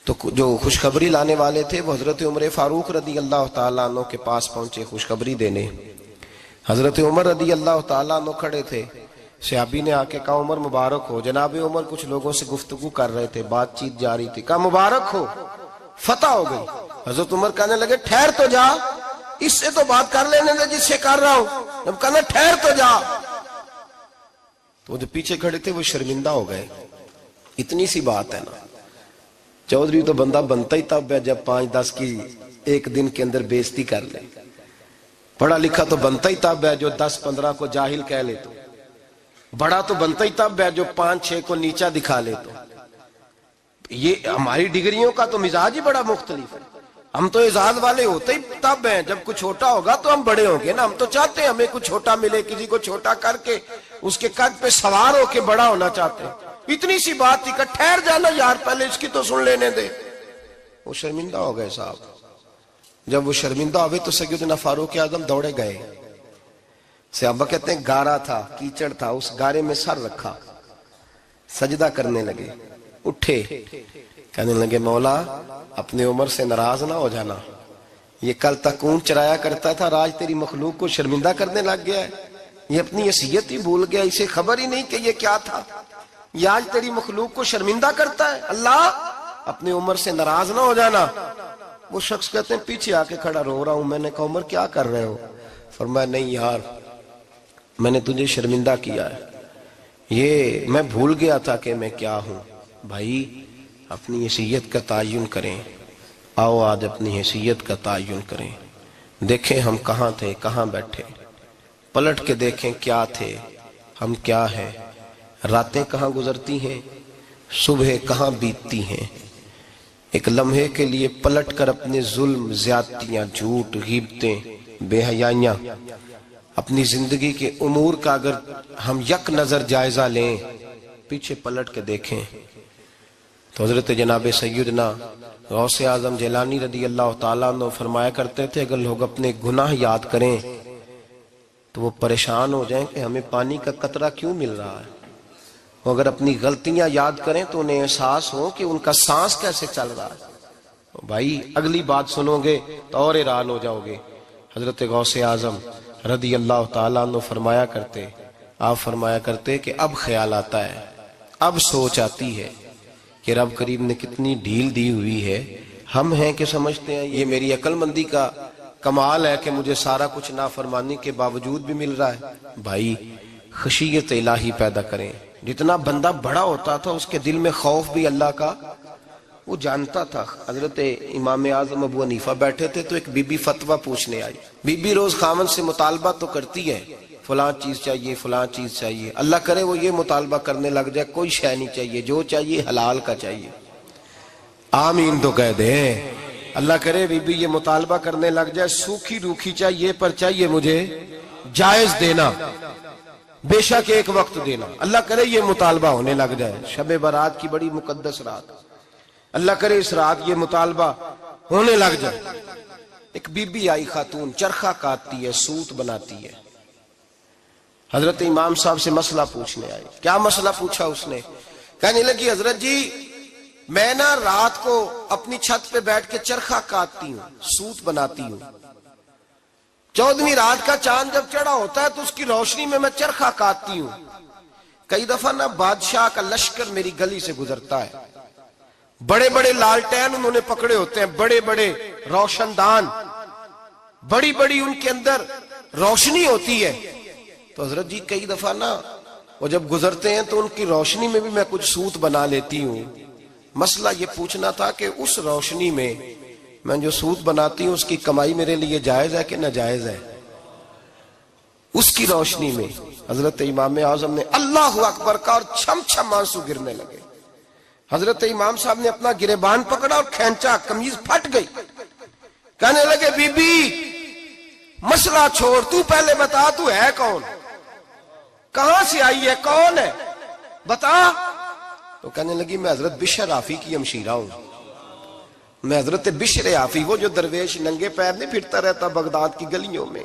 B: تو جو خوشخبری لانے والے تھے وہ حضرت عمر فاروق رضی اللہ تعالیٰ عنہ کے پاس پہنچے خوشخبری دینے. حضرت عمر رضی اللہ تعالیٰ عنہ کھڑے تھے. صحابی نے آ کے کہا عمر مبارک ہو. جناب عمر کچھ لوگوں سے گفتگو کر رہے تھے، بات چیت جاری تھی. کہا مبارک ہو، فتح ہو گئی. حضرت عمر کہنے لگے ٹھہر تو جا، اس سے تو بات کر لینے دے جس سے کر رہا ہوں. جب کہنا ٹھہر تو جا، تو وہ جو پیچھے کھڑے تھے وہ شرمندہ ہو گئے. اتنی سی بات ہے نا، چودھری تو بندہ بنتا ہی تب ہے جب 5-10 کی ایک دن کے اندر بےزتی کر لے. پڑھا لکھا تو بنتا ہی تب ہے جو 10-15 کو جاہل کہہ لے. تو بڑا تو بنتا ہی تب ہے جو 5-6 کو نیچا دکھا لے. تو یہ ہماری ڈگریوں کا تو مزاج ہی بڑا مختلف ہے. ہم تو اعزاز والے ہوتے ہی تب ہیں جب کچھ چھوٹا ہوگا تو ہم بڑے ہوں گے نا. ہم تو چاہتے ہیں ہمیں کچھ چھوٹا ملے، کسی کو چھوٹا کر کے اس کے قد پہ سوار ہو کے بڑا ہونا چاہتے ہیں. اتنی سی بات تھی کہ ٹھہر جانا یار پہلے اس کی تو سن لینے دے. وہ شرمندہ ہو گئے صاحب. جب وہ شرمندہ ہوئے تو سیدنا فاروق اعظم دوڑے گئے. صحابہ کہتے ہیں گارا تھا، کیچڑ تھا، اس گارے میں سر رکھا، سجدہ کرنے لگے. اٹھے کہنے لگے مولا اپنے عمر سے ناراض نہ ہو جانا، یہ کل تک اونٹ چرایا کرتا تھا، آج تیری مخلوق کو شرمندہ کرنے لگ گیا ہے. یہ اپنی حیثیت ہی بھول گیا، اسے خبر ہی نہیں کہ یہ کیا تھا. یہ آج تیری مخلوق کو شرمندہ کرتا ہے. اللہ اپنے عمر سے ناراض نہ ہو جانا. وہ شخص کہتے ہیں پیچھے آ کے کھڑا رو رہا ہوں. میں نے کہا عمر کیا کر رہے ہو؟ فرمایا نہیں یار میں نے تجھے شرمندہ کیا ہے, یہ میں بھول گیا تھا کہ میں کیا ہوں. بھائی اپنی حیثیت کا تعین کریں, آؤ آج اپنی حیثیت کا تعین کریں. دیکھیں ہم کہاں تھے, کہاں بیٹھے, پلٹ کے دیکھیں کیا تھے, ہم کیا ہیں. راتیں کہاں گزرتی ہیں, صبح کہاں بیتتی ہیں. ایک لمحے کے لیے پلٹ کر اپنے ظلم, زیادتیاں, جھوٹ, غیبتیں, بے حیائیاں, اپنی زندگی کے امور کا اگر ہم یک نظر جائزہ لیں, پیچھے پلٹ کے دیکھیں تو حضرت جناب سیدنا غوث اعظم جیلانی رضی اللہ تعالیٰ عنہ فرمایا کرتے تھے اگر لوگ اپنے گناہ یاد کریں تو وہ پریشان ہو جائیں کہ ہمیں پانی کا قطرہ کیوں مل رہا ہے. وہ اگر اپنی غلطیاں یاد کریں تو انہیں احساس ہو کہ ان کا سانس کیسے چل رہا ہے. بھائی اگلی بات سنو گے تو اور حیران ہو جاؤ گے. حضرت غوث اعظم رضی اللہ تعالیٰ عنہ فرمایا کرتے کہ اب خیال آتا ہے, اب سوچ آتی ہے کہ رب کریم نے کتنی ڈھیل دی ہوئی ہے. ہم ہیں کہ سمجھتے ہیں یہ میری عقل مندی کا کمال ہے کہ مجھے سارا کچھ نافرمانی کے باوجود بھی مل رہا ہے. بھائی خشیت الہی پیدا کریں. جتنا بندہ بڑا ہوتا تھا اس کے دل میں خوف بھی اللہ کا وہ جانتا تھا. حضرت امام اعظم ابو حنیفہ بیٹھے تھے تو ایک بی بی فتویٰ پوچھنے آئی. بی بی روز خاوند سے مطالبہ تو کرتی ہے, فلاں چیز چاہیے, فلاں چیز چاہیے. اللہ کرے وہ یہ مطالبہ کرنے لگ جائے کوئی شے نہیں چاہیے, جو چاہیے حلال کا چاہیے. آمین تو کہہ دیں. اللہ کرے بی بی یہ مطالبہ کرنے لگ جائے سوکھی روکھی چاہیے پر چاہیے مجھے جائز دینا, بے شک ایک وقت دینا. اللہ کرے یہ مطالبہ ہونے لگ جائے. شب برات کی بڑی مقدس رات, اللہ کرے اس رات یہ مطالبہ ہونے لگ جائے. ایک بی بی آئی خاتون, چرخہ کاٹتی ہے, سوت بناتی ہے. حضرت امام صاحب سے مسئلہ پوچھنے آئی. کیا مسئلہ پوچھا اس نے؟ کہنے لگی حضرت جی میں نا رات کو اپنی چھت پہ بیٹھ کے چرخہ کاٹتی ہوں, سوت بناتی ہوں. 14ویں رات کا چاند جب چڑھا ہوتا ہے تو اس کی روشنی میں چرخہ کاٹتی ہوں. کئی دفعہ نا بادشاہ کا لشکر میری گلی سے گزرتا ہے, بڑے بڑے لالٹین انہوں نے پکڑے ہوتے ہیں, بڑے بڑے روشن دان, بڑی بڑی ان کے اندر روشنی ہوتی ہے. تو حضرت جی کئی دفعہ نا وہ جب گزرتے ہیں تو ان کی روشنی میں بھی میں کچھ سوت بنا لیتی ہوں. مسئلہ یہ پوچھنا تھا کہ اس روشنی میں جو سوت بناتی ہوں اس کی کمائی میرے لیے جائز ہے کہ ناجائز ہے؟ اس کی روشنی میں حضرت امام اعظم نے اللہ اکبر کا اور چھم چھم آنسو گرنے لگے. حضرت امام صاحب نے اپنا گریبان پکڑا اور کھینچا, قمیض پھٹ گئی. کہنے لگے بی بی مسئلہ چھوڑ, تو پہلے بتا تو ہے کون, کہاں سے آئی ہے, کون ہے, بتا. تو کہنے لگی میں حضرت بشر حافی کی ہمشیرہ ہوں, میں حضرت بشر حافی, وہ جو درویش ننگے پیر نہیں پھرتا رہتا بغداد کی گلیوں میں,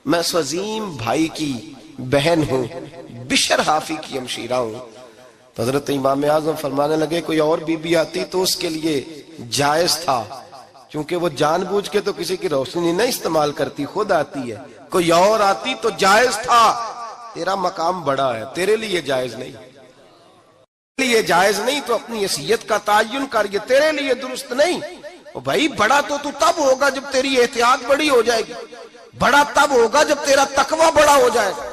B: میں اس عظیم بھائی کی بہن ہوں, بشر حافی کی ہمشیرہ ہوں. تو حضرت امام اعظم فرمانے لگے کوئی اور بی بی آتی تو اس کے لیے جائز تھا, کیونکہ وہ جان بوجھ کے تو کسی کی روشنی نہیں استعمال کرتی, خود آتی ہے. کوئی اور آتی تو جائز تھا, تیرا مقام بڑا ہے, تیرے لیے جائز نہیں, یہ جائز نہیں. تو اپنی حیثیت کا تعین کر, یہ تیرے لیے درست نہیں. بھائی بڑا تو تب ہوگا جب تیری احتیاط بڑی ہو جائے گی, بڑا تب ہوگا جب تیرا تقوی بڑا ہو جائے گا,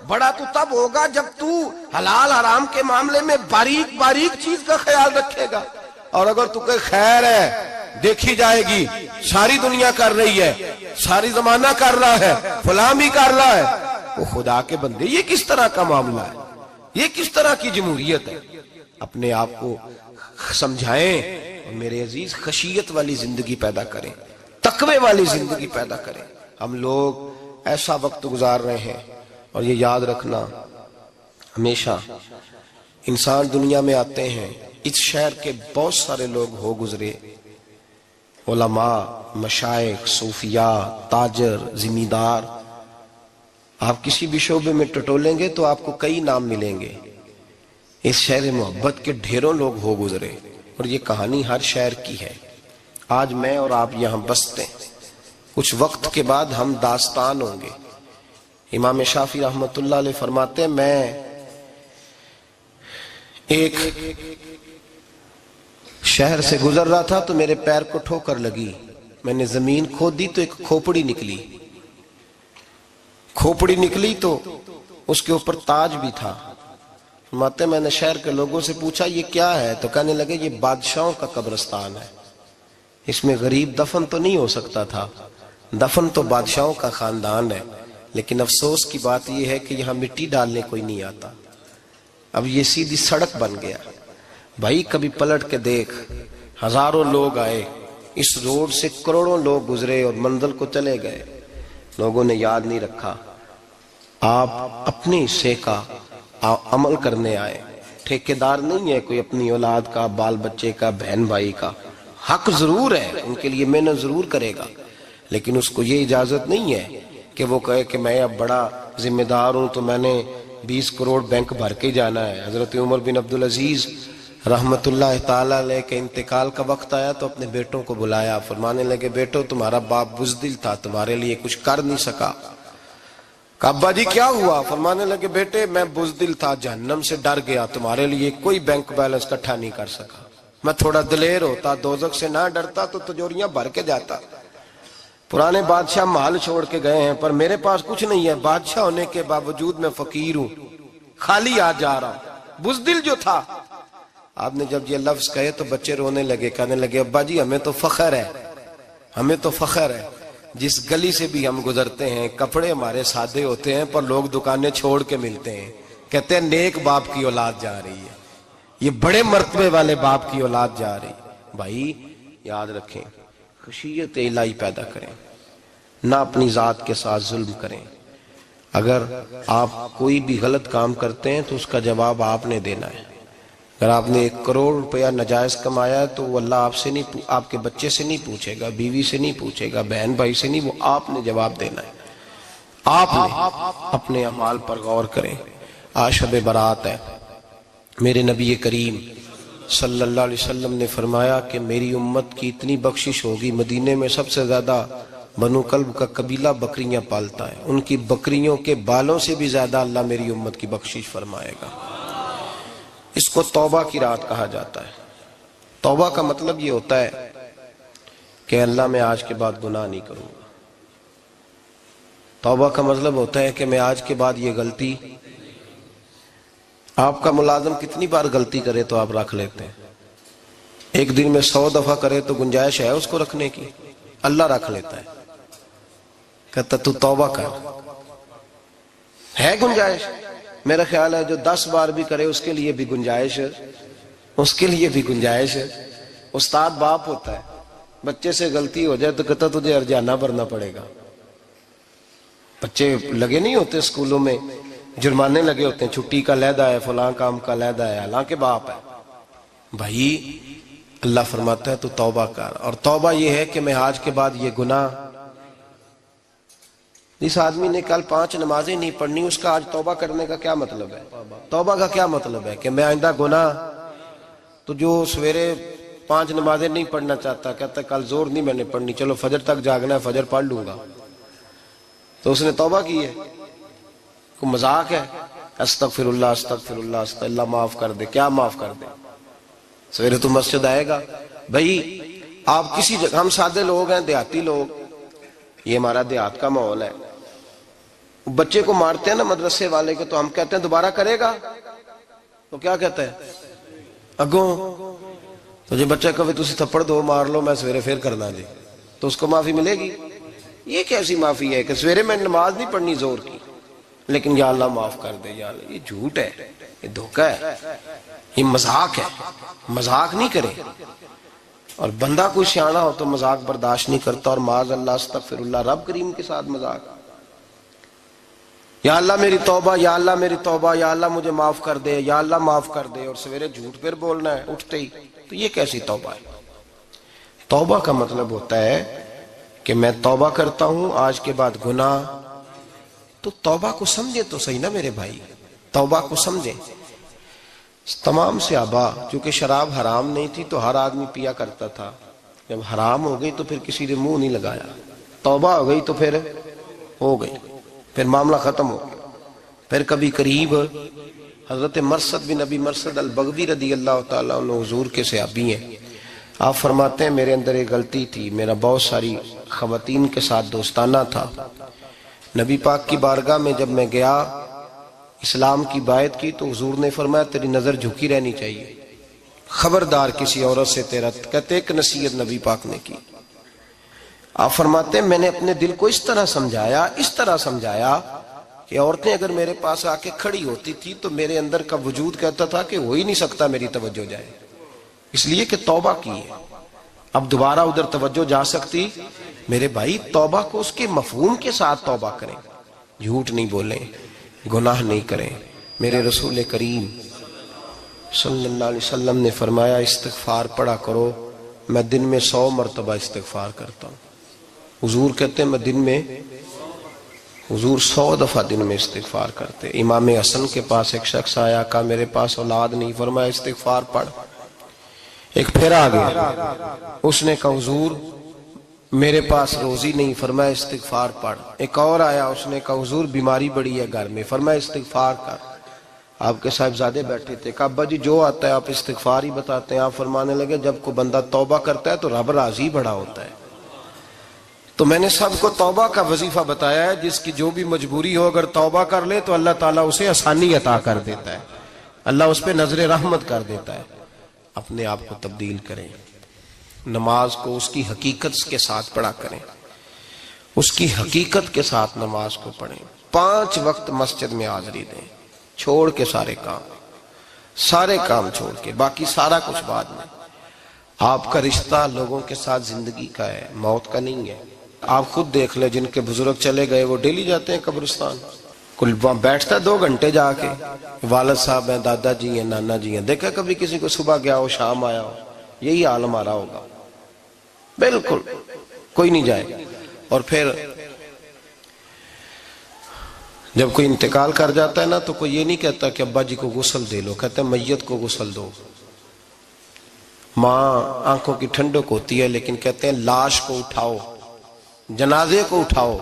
B: بڑا تو تب ہوگا جب تو حلال حرام کے معاملے میں باریک باریک چیز کا خیال رکھے گا. اور اگر تو کہ خیر ہے دیکھی جائے گی, ساری دنیا کر رہی ہے, ساری زمانہ کر رہا ہے, فلاں بھی کر رہا ہے, وہ خدا کے بندے یہ کس طرح کا معاملہ ہے, یہ کس طرح کی جمہوریت ہے؟ اپنے آپ کو سمجھائیں اور میرے عزیز خشیت والی زندگی پیدا کریں, تقوی والی زندگی پیدا کریں. ہم لوگ ایسا وقت گزار رہے ہیں, اور یہ یاد رکھنا ہمیشہ انسان دنیا میں آتے ہیں, اس شہر کے بہت سارے لوگ ہو گزرے, علماء, مشائخ, صوفیاء, تاجر, زمیندار. آپ کسی بھی شعبے میں ٹٹولیں گے تو آپ کو کئی نام ملیں گے. اس شہر محبت کے ڈھیروں لوگ ہو گزرے, اور یہ کہانی ہر شہر کی ہے. آج میں اور آپ یہاں بستے ہیں, کچھ وقت کے بعد ہم داستان ہوں گے. امام شافعی رحمت اللہ علیہ فرماتے ہیں میں ایک شہر سے گزر رہا تھا تو میرے پیر کو ٹھوکر لگی, میں نے زمین کھودی تو ایک کھوپڑی نکلی، کھوپڑی نکلی تو اس کے اوپر تاج بھی تھا۔ فرماتے میں نے شہر کے لوگوں سے پوچھا یہ کیا ہے؟ تو کہنے لگے یہ بادشاہوں کا قبرستان ہے، اس میں غریب دفن تو نہیں ہو سکتا تھا، دفن تو بادشاہوں کا خاندان ہے، لیکن افسوس کی بات یہ ہے کہ یہاں مٹی ڈالنے کوئی نہیں آتا، اب یہ سیدھی سڑک بن گیا۔ بھائی کبھی پلٹ کے دیکھ، ہزاروں لوگ آئے، اس روڈ سے کروڑوں لوگ گزرے اور منزل کو چلے گئے، لوگوں نے یاد نہیں رکھا۔ آپ اپنے حصے کا عمل کرنے آئے، ٹھیکیدار نہیں ہے کوئی اپنی اولاد کا، بال بچے کا، بہن بھائی کا۔ حق ضرور ہے، ان کے لیے محنت ضرور کرے گا، لیکن اس کو یہ اجازت نہیں ہے کہ وہ کہے کہ میں اب بڑا ذمہ دار ہوں تو میں نے 20 کروڑ بینک بھر کے جانا ہے۔ حضرت عمر بن عبدالعزیز رحمت اللہ تعالی علیہ کے انتقال کا وقت آیا تو اپنے بیٹوں کو بلایا، فرمانے لگے بیٹو تمہارا باپ بزدل تھا، تمہارے لیے کچھ کر نہیں سکا۔ کہا ابا جی کیا ہوا؟ فرمانے لگے بیٹے میں بزدل تھا، جہنم سے ڈر گیا، تمہارے لیے کوئی بینک بیلنس اکٹھا نہیں کر سکا، میں تھوڑا دلیر ہوتا، دوزخ سے نہ ڈرتا تو تجوریاں بھر کے جاتا۔ پرانے بادشاہ محل چھوڑ کے گئے ہیں پر میرے پاس کچھ نہیں ہے، بادشاہ ہونے کے باوجود میں فقیر ہوں، خالی آ جا رہا ہوں، بزدل جو تھا۔ آپ نے جب یہ لفظ کہے تو بچے رونے لگے، کہنے لگے ابا جی ہمیں تو فخر ہے، ہمیں تو فخر ہے، جس گلی سے بھی ہم گزرتے ہیں کپڑے ہمارے سادے ہوتے ہیں پر لوگ دکانیں چھوڑ کے ملتے ہیں، کہتے ہیں نیک باپ کی اولاد جا رہی ہے، یہ بڑے مرتبے والے باپ کی اولاد جا رہی ہے۔ بھائی یاد رکھیں، خشیت الہی پیدا کریں، نہ اپنی ذات کے ساتھ ظلم کریں۔ اگر آپ کوئی بھی غلط کام کرتے ہیں تو اس کا جواب آپ نے دینا ہے۔ اگر آپ نے 1 کروڑ روپیہ ناجائز کمایا ہے تو وہ اللہ آپ سے نہیں، آپ کے بچے سے نہیں پوچھے گا، بیوی سے نہیں پوچھے گا، بہن بھائی سے نہیں، وہ آپ نے جواب دینا ہے۔ آپ نے اپنے اعمال پر غور کریں۔ آج شب برات ہے، میرے نبی کریم صلی اللہ علیہ وسلم نے فرمایا کہ میری امت کی اتنی بخشش ہوگی، مدینے میں سب سے زیادہ بنو کلب کا قبیلہ بکریاں پالتا ہے، ان کی بکریوں کے بالوں سے بھی زیادہ اللہ میری امت کی بخشش فرمائے گا۔ اس کو توبہ کی رات کہا جاتا ہے۔ توبہ کا مطلب یہ ہوتا ہے کہ اللہ میں آج کے بعد گناہ نہیں کروں گا۔ توبہ کا مطلب ہوتا ہے کہ میں آج کے بعد یہ غلطی، آپ کا ملازم کتنی بار غلطی کرے تو آپ رکھ لیتے ہیں؟ ایک دن میں 100 دفعہ کرے تو گنجائش ہے اس کو رکھنے کی؟ اللہ رکھ لیتا ہے، کہتا تو توبہ کر، ہے گنجائش؟ میرا خیال ہے جو 10 بار بھی کرے اس کے لیے بھی گنجائش ہے، اس کے لیے بھی گنجائش ہے۔ استاد باپ ہوتا ہے، بچے سے غلطی ہو جائے تو کہتا تجھے ارجانہ بھرنا پڑے گا۔ بچے لگے نہیں ہوتے اسکولوں میں، جرمانے لگے ہوتے ہیں، چھٹی کا لیدا ہے، فلاں کام کا لیدا ہے، حالانکہ باپ ہے۔ بھائی اللہ فرماتا ہے تو توبہ کر، اور توبہ یہ ہے کہ میں آج کے بعد یہ گناہ، اس آدمی نے کل 5 نمازیں نہیں پڑھنی، اس کا آج توبہ کرنے کا کیا مطلب ہے؟ توبہ کا کیا مطلب ہے کہ میں آئندہ گناہ، تو جو سویرے 5 نمازیں نہیں پڑھنا چاہتا کہتا کل زور نہیں میں نے پڑھنی، چلو فجر تک جاگنا ہے، فجر پڑھ لوں گا، تو اس نے توبہ کی ہے؟ کوئی مذاق ہے؟ استغفر اللہ استغفر اللہ استغفر اللہ، معاف کر دے، کیا معاف کر دے؟ سویرے تو مسجد آئے گا۔ بھائی آپ کسی جگہ، ہم سادے لوگ ہیں، دیہاتی لوگ، یہ ہمارا دیہات کا ماحول ہے، بچے کو مارتے ہیں نا مدرسے والے کو تو ہم کہتے ہیں دوبارہ کرے گا، تو کیا کہتا ہے اگوں، تو جو بچہ کبھی تسی تھپڑ دو مار لو میں سویرے پھر کرنا جی، تو اس کو معافی ملے گی؟ یہ کیسی معافی ہے کہ سویرے میں نماز نہیں پڑھنی زور کی لیکن یا اللہ معاف کر دے، یا اللہ، یہ جھوٹ ہے، یہ دھوکہ ہے، یہ مذاق ہے، مذاق نہیں کرے۔ اور بندہ کوئی سیانا ہو تو مذاق برداشت نہیں کرتا، اور معاذ اللہ استغفر اللہ، رب کریم کے ساتھ مذاق، یا اللہ میری توبہ، یا اللہ میری توبہ، یا اللہ مجھے معاف کر دے، یا اللہ معاف کر دے، اور سویرے جھوٹ پھر بولنا ہے اٹھتے ہی، تو یہ کیسی توبہ ہے؟ توبہ کا مطلب ہوتا ہے کہ میں توبہ کرتا ہوں آج کے بعد گناہ، تو توبہ کو سمجھے تو صحیح نا میرے بھائی، توبہ کو سمجھے۔ تمام صحابہ، چونکہ شراب حرام نہیں تھی تو ہر آدمی پیا کرتا تھا، جب حرام ہو گئی تو پھر کسی نے منہ نہیں لگایا، توبہ ہو گئی تو پھر ہو گئی، پھر معاملہ ختم ہو گیا۔ پھر کبھی قریب حضرت مرثد بن ابی مرثد البغوی رضی اللہ تعالیٰ عنہ، حضور کے صحابی ہیں، آپ فرماتے ہیں میرے اندر ایک غلطی تھی، میرا بہت ساری خواتین کے ساتھ دوستانہ تھا۔ نبی پاک کی بارگاہ میں جب میں گیا، اسلام کی بائعت کی، تو حضور نے فرمایا تیری نظر جھکی رہنی چاہیے، خبردار کسی عورت سے تیرا، کہتے ایک نصیحت نبی پاک نے کی۔ آپ فرماتے ہیں میں نے اپنے دل کو اس طرح سمجھایا کہ عورتیں اگر میرے پاس آ کے کھڑی ہوتی تھی تو میرے اندر کا وجود کہتا تھا کہ ہو ہی نہیں سکتا میری توجہ جائے، اس لیے کہ توبہ کی ہے، اب دوبارہ ادھر توجہ جا سکتی۔ میرے بھائی توبہ کو اس کے مفہوم کے ساتھ توبہ کریں، جھوٹ نہیں بولیں، گناہ نہیں کریں۔ میرے رسول کریم صلی اللہ علیہ وسلم نے فرمایا استغفار پڑھا کرو، میں دن میں 100 مرتبہ استغفار کرتا ہوں۔ حضور کہتے ہیں میں دن میں، حضور 100 دفعہ دن میں استغفار کرتے۔ امام حسن کے پاس ایک شخص آیا، کہا میرے پاس اولاد نہیں، فرمایا استغفار پڑھ۔ ایک پھر آ گیا، اس نے کہا حضور میرے پاس روزی نہیں، فرمایا استغفار پڑھ۔ ایک اور آیا، اس نے کہا حضور بیماری بڑی ہے گھر میں، فرمایا استغفار کر۔ آپ کے صاحبزادے بیٹھے تھے، کہا ابا جی جو آتا ہے آپ استغفار ہی بتاتے ہیں۔ آپ فرمانے لگے جب کوئی بندہ توبہ کرتا ہے تو رب راضی بڑا ہوتا ہے۔ تو میں نے سب کو توبہ کا وظیفہ بتایا ہے، جس کی جو بھی مجبوری ہو اگر توبہ کر لے تو اللہ تعالیٰ اسے آسانی عطا کر دیتا ہے، اللہ اس پہ نظر رحمت کر دیتا ہے۔ اپنے آپ کو تبدیل کریں، نماز کو اس کی حقیقت کے ساتھ پڑھا کریں، اس کی حقیقت کے ساتھ نماز کو پڑھیں۔ 5 وقت مسجد میں حاضری دیں، چھوڑ کے سارے کام چھوڑ کے، باقی سارا کچھ بعد میں۔ آپ کا رشتہ لوگوں کے ساتھ زندگی کا ہے، موت کا نہیں ہے۔ آپ خود دیکھ لیں، جن کے بزرگ چلے گئے وہ ڈیلی جاتے ہیں قبرستان، کل وہاں بیٹھتا ہے 2 گھنٹے جا کے، والد صاحب ہیں، دادا جی ہیں، نانا جی ہیں، دیکھا کبھی کسی کو صبح گیا ہو شام آیا ہو؟ یہی حال ہمارا ہوگا، بالکل کوئی نہیں جائے۔ اور پھر جب کوئی انتقال کر جاتا ہے نا تو کوئی یہ نہیں کہتا کہ ابا جی کو غسل دے لو، کہتے ہیں میت کو غسل دو۔ ماں آنکھوں کی ٹھنڈک ہوتی ہے لیکن کہتے ہیں لاش کو اٹھاؤ، جنازے کو اٹھاؤ۔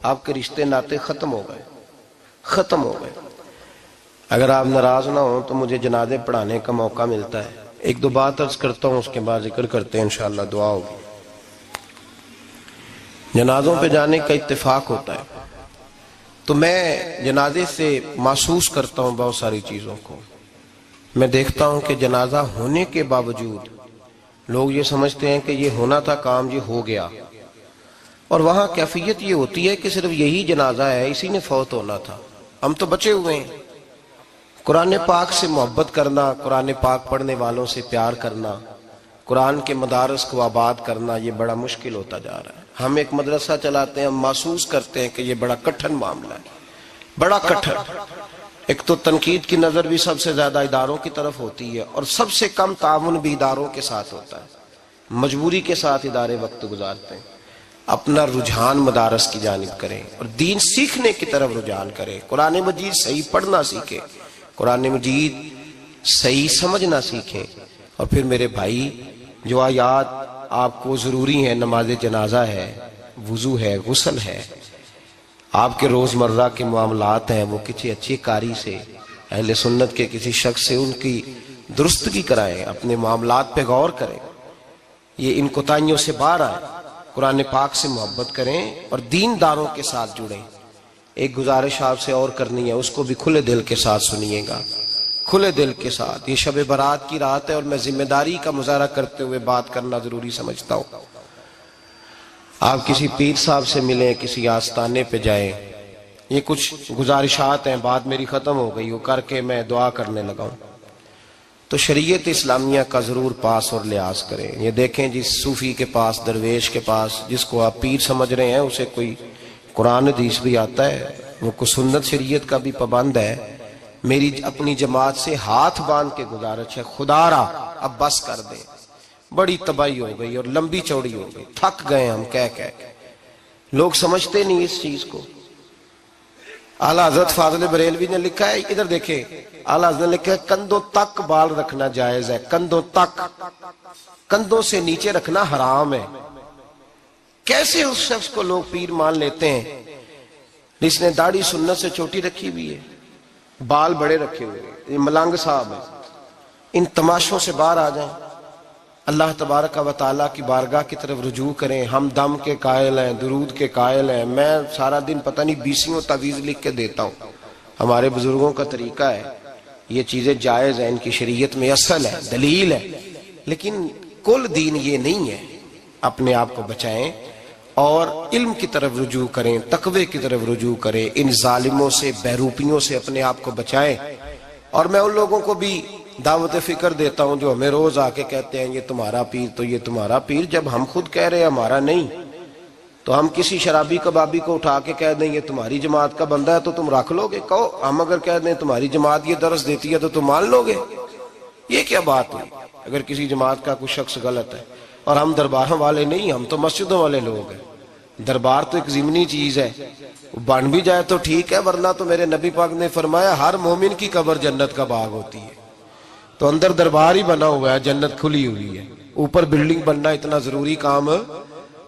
B: آپ کے رشتے ناتے ختم ہو گئے۔ اگر آپ ناراض نہ ہوں تو مجھے جنازے پڑھانے کا موقع ملتا ہے، 1-2 بات عرض کرتا ہوں، اس کے بعد ذکر کرتے ہیں، انشاءاللہ دعا ہوگی۔ جنازوں پہ جانے کا اتفاق ہوتا ہے تو میں جنازے سے محسوس کرتا ہوں بہت ساری چیزوں کو۔ میں دیکھتا ہوں کہ جنازہ ہونے کے باوجود لوگ یہ سمجھتے ہیں کہ یہ ہونا تھا کام، یہ ہو گیا، اور وہاں کیفیت یہ ہوتی ہے کہ صرف یہی جنازہ ہے، اسی نے فوت ہونا تھا، ہم تو بچے ہوئے ہیں۔ قرآن پاک سے محبت کرنا، قرآن پاک پڑھنے والوں سے پیار کرنا، قرآن کے مدارس کو آباد کرنا، یہ بڑا مشکل ہوتا جا رہا ہے۔ ہم ایک مدرسہ چلاتے ہیں، ہم محسوس کرتے ہیں کہ یہ بڑا کٹھن معاملہ ہے، بڑا کٹھن۔ ایک تو تنقید کی نظر بھی سب سے زیادہ اداروں کی طرف ہوتی ہے، اور سب سے کم تعاون بھی اداروں کے ساتھ ہوتا ہے، مجبوری کے ساتھ ادارے وقت گزارتے ہیں۔ اپنا رجحان مدارس کی جانب کریں اور دین سیکھنے کی طرف رجحان کریں، قرآن مجید صحیح پڑھنا سیکھیں، قرآن مجید صحیح سمجھنا سیکھیں۔ اور پھر میرے بھائی جو آیات آپ کو ضروری ہیں، نماز جنازہ ہے، وضو ہے، غسل ہے، آپ کے روزمرہ کے معاملات ہیں، وہ کسی اچھی قاری سے، اہل سنت کے کسی شخص سے ان کی درستگی کرائیں، اپنے معاملات پہ غور کریں، یہ ان کوتاہیوں سے باہر آئیں، قرآن پاک سے محبت کریں اور دینداروں کے ساتھ جڑیں۔ ایک گزارش آپ سے اور کرنی ہے، اس کو بھی کھلے دل کے ساتھ سنیے گا، کھلے دل کے ساتھ۔ یہ شب برات کی رات ہے اور میں ذمہ داری کا مظاہرہ کرتے ہوئے بات کرنا ضروری سمجھتا ہوں۔ آپ کسی پیر صاحب سے ملیں، کسی آستانے پہ جائیں، یہ کچھ گزارشات ہیں، بات میری ختم ہو گئی، وہ کر کے میں دعا کرنے لگا ہوں۔ تو شریعت اسلامیہ کا ضرور پاس اور لحاظ کریں۔ یہ دیکھیں جس صوفی کے پاس، درویش کے پاس، جس کو آپ پیر سمجھ رہے ہیں، اسے کوئی قرآن حدیث بھی آتا ہے، وہ کوئی سنت شریعت کا بھی پابند ہے۔ میری اپنی جماعت سے ہاتھ باندھ کے گزارش ہے، خدا را اب بس کر دیں، بڑی تباہی ہو گئی اور لمبی چوڑی ہو گئی، تھک گئے ہم کہہ کے۔ لوگ سمجھتے نہیں اس چیز کو۔ اعلیٰ حضرت فاضل بریلوی نے لکھا ہے، ادھر دیکھیں، اعلیٰ حضرت نے لکھا ہے کندھوں تک بال رکھنا جائز ہے، کندھوں تک، کندھوں سے نیچے رکھنا حرام ہے۔ کیسے اس شخص کو لوگ پیر مان لیتے ہیں جس نے داڑھی سنت سے چھوٹی رکھی ہوئی ہے، بال بڑے رکھے ہوئے ہیں، یہ ملنگ صاحب ہے۔ ان تماشوں سے باہر آ جائیں، اللہ تبارک و تعالیٰ کی بارگاہ کی طرف رجوع کریں. ہم دم کے قائل ہیں, درود کے قائل ہیں. میں سارا دن پتہ نہیں 20 تعویذ لکھ کے دیتا ہوں. ہمارے بزرگوں کا طریقہ ہے, یہ چیزیں جائز ہیں, ان کی شریعت میں اصل ہے, دلیل ہے, لیکن کل دین یہ نہیں ہے. اپنے آپ کو بچائیں اور علم کی طرف رجوع کریں, تقوی کی طرف رجوع کریں. ان ظالموں سے, بہروپیوں سے اپنے آپ کو بچائیں. اور میں ان لوگوں کو بھی دعوت فکر دیتا ہوں جو ہمیں روز آ کے کہتے ہیں یہ تمہارا پیر تو یہ تمہارا پیر. جب ہم خود کہہ رہے ہیں ہمارا نہیں, تو ہم کسی شرابی کبابی کو اٹھا کے کہہ دیں یہ تمہاری جماعت کا بندہ ہے تو تم رکھ لو گے؟ کہو ہم اگر کہہ دیں تمہاری جماعت یہ درس دیتی ہے تو تم مان لو گے؟ یہ کیا بات ہوئی؟ اگر کسی جماعت کا کوئی شخص غلط ہے, اور ہم درباروں والے نہیں, ہم تو مسجدوں والے لوگ ہیں. دربار تو ایک ضمنی چیز ہے, بن بھی جائے تو ٹھیک ہے, ورنہ تو میرے نبی پاک نے فرمایا ہر مومن کی قبر جنت کا باغ ہوتی ہے. تو اندر دربار ہی بنا ہوا ہے, جنت کھلی ہوئی ہے. اوپر بلڈنگ بننا اتنا ضروری کام,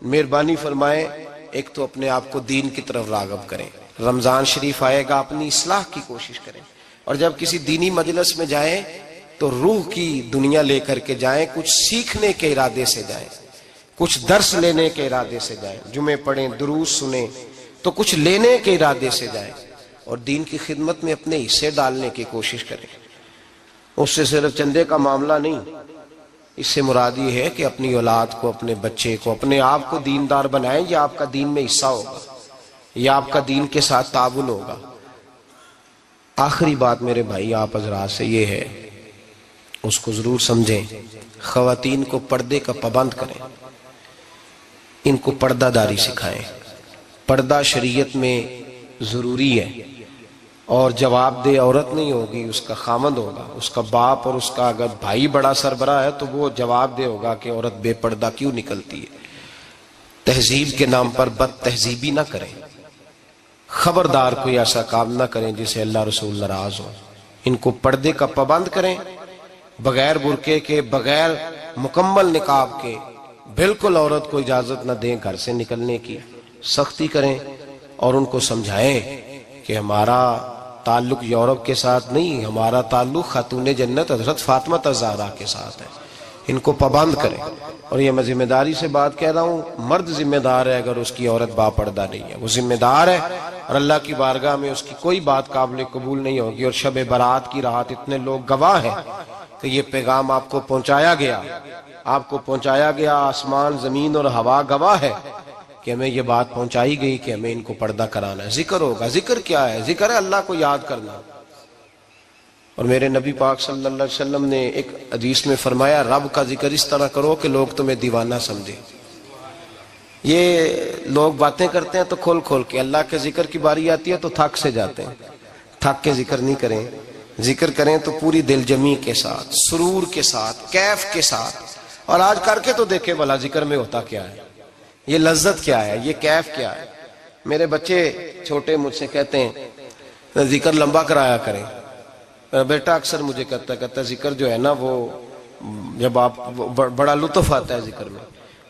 B: مہربانی فرمائیں ایک تو اپنے آپ کو دین کی طرف راغب کریں. رمضان شریف آئے گا, اپنی اصلاح کی کوشش کریں, اور جب کسی دینی مجلس میں جائیں تو روح کی دنیا لے کر کے جائیں, کچھ سیکھنے کے ارادے سے جائیں, کچھ درس لینے کے ارادے سے جائیں. جمعے پڑھیں, دروس سنیں, تو کچھ لینے کے ارادے سے جائیں, اور دین کی خدمت میں اپنے حصے ڈالنے کی کوشش کریں. اس سے صرف چندے کا معاملہ نہیں, اس سے مراد یہ ہے کہ اپنی اولاد کو, اپنے بچے کو, اپنے آپ کو دیندار بنائیں. یہ آپ کا دین میں حصہ ہوگا, یہ آپ کا دین کے ساتھ تعاون ہوگا. آخری بات میرے بھائی آپ حضرات سے یہ ہے, اس کو ضرور سمجھیں. خواتین کو پردے کا پابند کریں, ان کو پردہ داری سکھائیں. پردہ شریعت میں ضروری ہے, اور جواب دہ عورت نہیں ہوگی, اس کا خامند ہوگا, اس کا باپ. اور اس کا اگر بھائی بڑا سربراہ ہے تو وہ جواب دہ ہوگا کہ عورت بے پردہ کیوں نکلتی ہے. تہذیب کے نام پر بد تہذیبی نہ کریں. خبردار کوئی ایسا کام نہ کریں جسے اللہ رسول ناراض ہو. ان کو پردے کا پابند کریں, بغیر برقعے کے, بغیر مکمل نقاب کے. بالکل عورت کو اجازت نہ دیں گھر سے نکلنے کی, سختی کریں. اور ان کو سمجھائیں کہ ہمارا تعلق یورپ کے ساتھ نہیں, ہمارا تعلق خاتون جنت حضرت فاطمہ الزہرا کے ساتھ ہے. ان کو پابند کریں. اور یہ میں ذمہ داری سے بات کہہ رہا ہوں, مرد ذمہ دار ہے اگر اس کی عورت با پردہ نہیں ہے, وہ ذمہ دار ہے, اور اللہ کی بارگاہ میں اس کی کوئی بات قابل قبول نہیں ہوگی. اور شب برات کی رات اتنے لوگ گواہ ہیں کہ یہ پیغام آپ کو پہنچایا گیا, آپ کو پہنچایا گیا. آسمان, زمین اور ہوا گواہ ہے کہ ہمیں یہ بات پہنچائی گئی کہ ہمیں ان کو پردہ کرانا ہے. ذکر ہوگا. ذکر کیا ہے؟ ذکر ہے اللہ کو یاد کرنا. اور میرے نبی پاک صلی اللہ علیہ وسلم نے ایک حدیث میں فرمایا, رب کا ذکر اس طرح کرو کہ لوگ تمہیں دیوانہ سمجھیں. یہ لوگ باتیں کرتے ہیں تو کھول کھول کے, اللہ کے ذکر کی باری آتی ہے تو تھک سے جاتے ہیں. تھک کے ذکر نہیں کریں. ذکر کریں تو پوری دل جمی کے ساتھ, سرور کے ساتھ, کیف کے ساتھ. اور آج کر کے تو دیکھیں بھلا ذکر میں ہوتا کیا ہے, یہ لذت کیا ہے, یہ کیف کیا ہے. میرے بچے چھوٹے مجھ سے کہتے ہیں ذکر لمبا کرایا کریں. بیٹا اکثر مجھے کہتا ہے ذکر جو ہے نا وہ جب آپ بڑا لطف آتا ہے ذکر میں.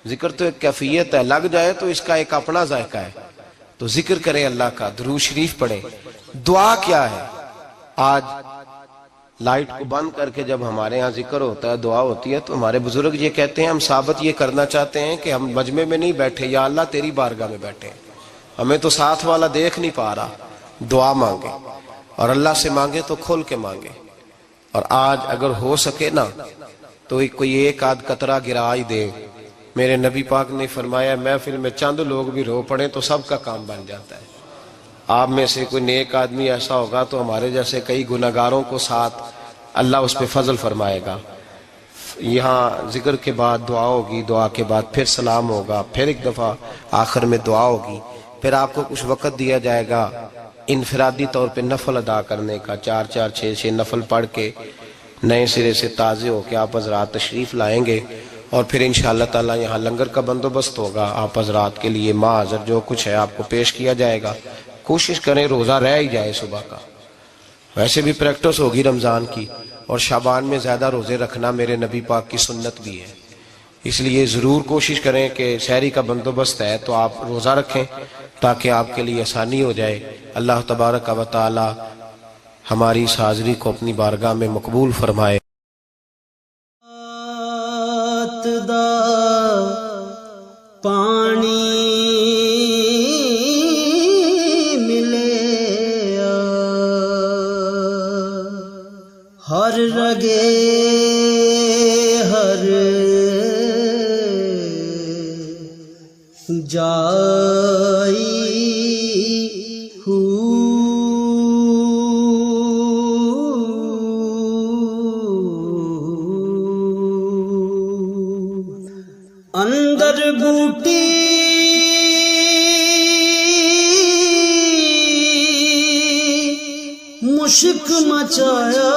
B: ذکر تو ایک کیفیت ہے, لگ جائے تو اس کا ایک اپنا ذائقہ ہے. تو ذکر کریں اللہ کا, درود شریف پڑھیں. دعا کیا ہے؟ آج لائٹ کو بند کر کے جب ہمارے ہاں ذکر ہوتا ہے, دعا ہوتی ہے, تو ہمارے بزرگ یہ کہتے ہیں, ہم ثابت یہ کرنا چاہتے ہیں کہ ہم مجمع میں نہیں بیٹھے, یا اللہ تیری بارگاہ میں بیٹھے ہیں. ہمیں تو ساتھ والا دیکھ نہیں پا رہا. دعا مانگے, اور اللہ سے مانگے تو کھول کے مانگے. اور آج اگر ہو سکے نا تو کوئی ایک آدھ قطرہ گرا ہی دے. میرے نبی پاک نے فرمایا محفل میں چند لوگ بھی رو پڑے تو سب کا کام بن جاتا ہے. آپ میں سے کوئی نیک آدمی ایسا ہوگا تو ہمارے جیسے کئی گناہگاروں کو ساتھ اللہ اس پہ فضل فرمائے گا. یہاں ذکر کے بعد دعا ہوگی, دعا کے بعد پھر سلام ہوگا, پھر ایک دفعہ آخر میں دعا ہوگی. پھر آپ کو کچھ وقت دیا جائے گا انفرادی طور پہ نفل ادا کرنے کا. 4 6 نفل پڑھ کے نئے سرے سے تازے ہو کے آپ حضرات تشریف لائیں گے. اور پھر انشاءاللہ تعالی یہاں لنگر کا بندوبست ہوگا. آپ حضرات کے لیے ماں حضر جو کچھ ہے آپ کو پیش کیا جائے گا. کوشش کریں روزہ رہ ہی جائے صبح کا. ویسے بھی پریکٹس ہوگی رمضان کی, اور شعبان میں زیادہ روزے رکھنا میرے نبی پاک کی سنت بھی ہے. اس لیے ضرور کوشش کریں کہ سحری کا بندوبست ہے تو آپ روزہ رکھیں تاکہ آپ کے لیے آسانی ہو جائے. اللہ تبارک و تعالی ہماری اس حاضری کو اپنی بارگاہ میں مقبول فرمائے.
C: پانی ملے ہر رگے ہر جائی اندر بوٹی مشک مچایا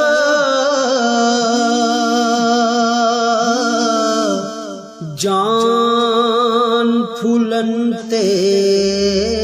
C: جان پھولن تے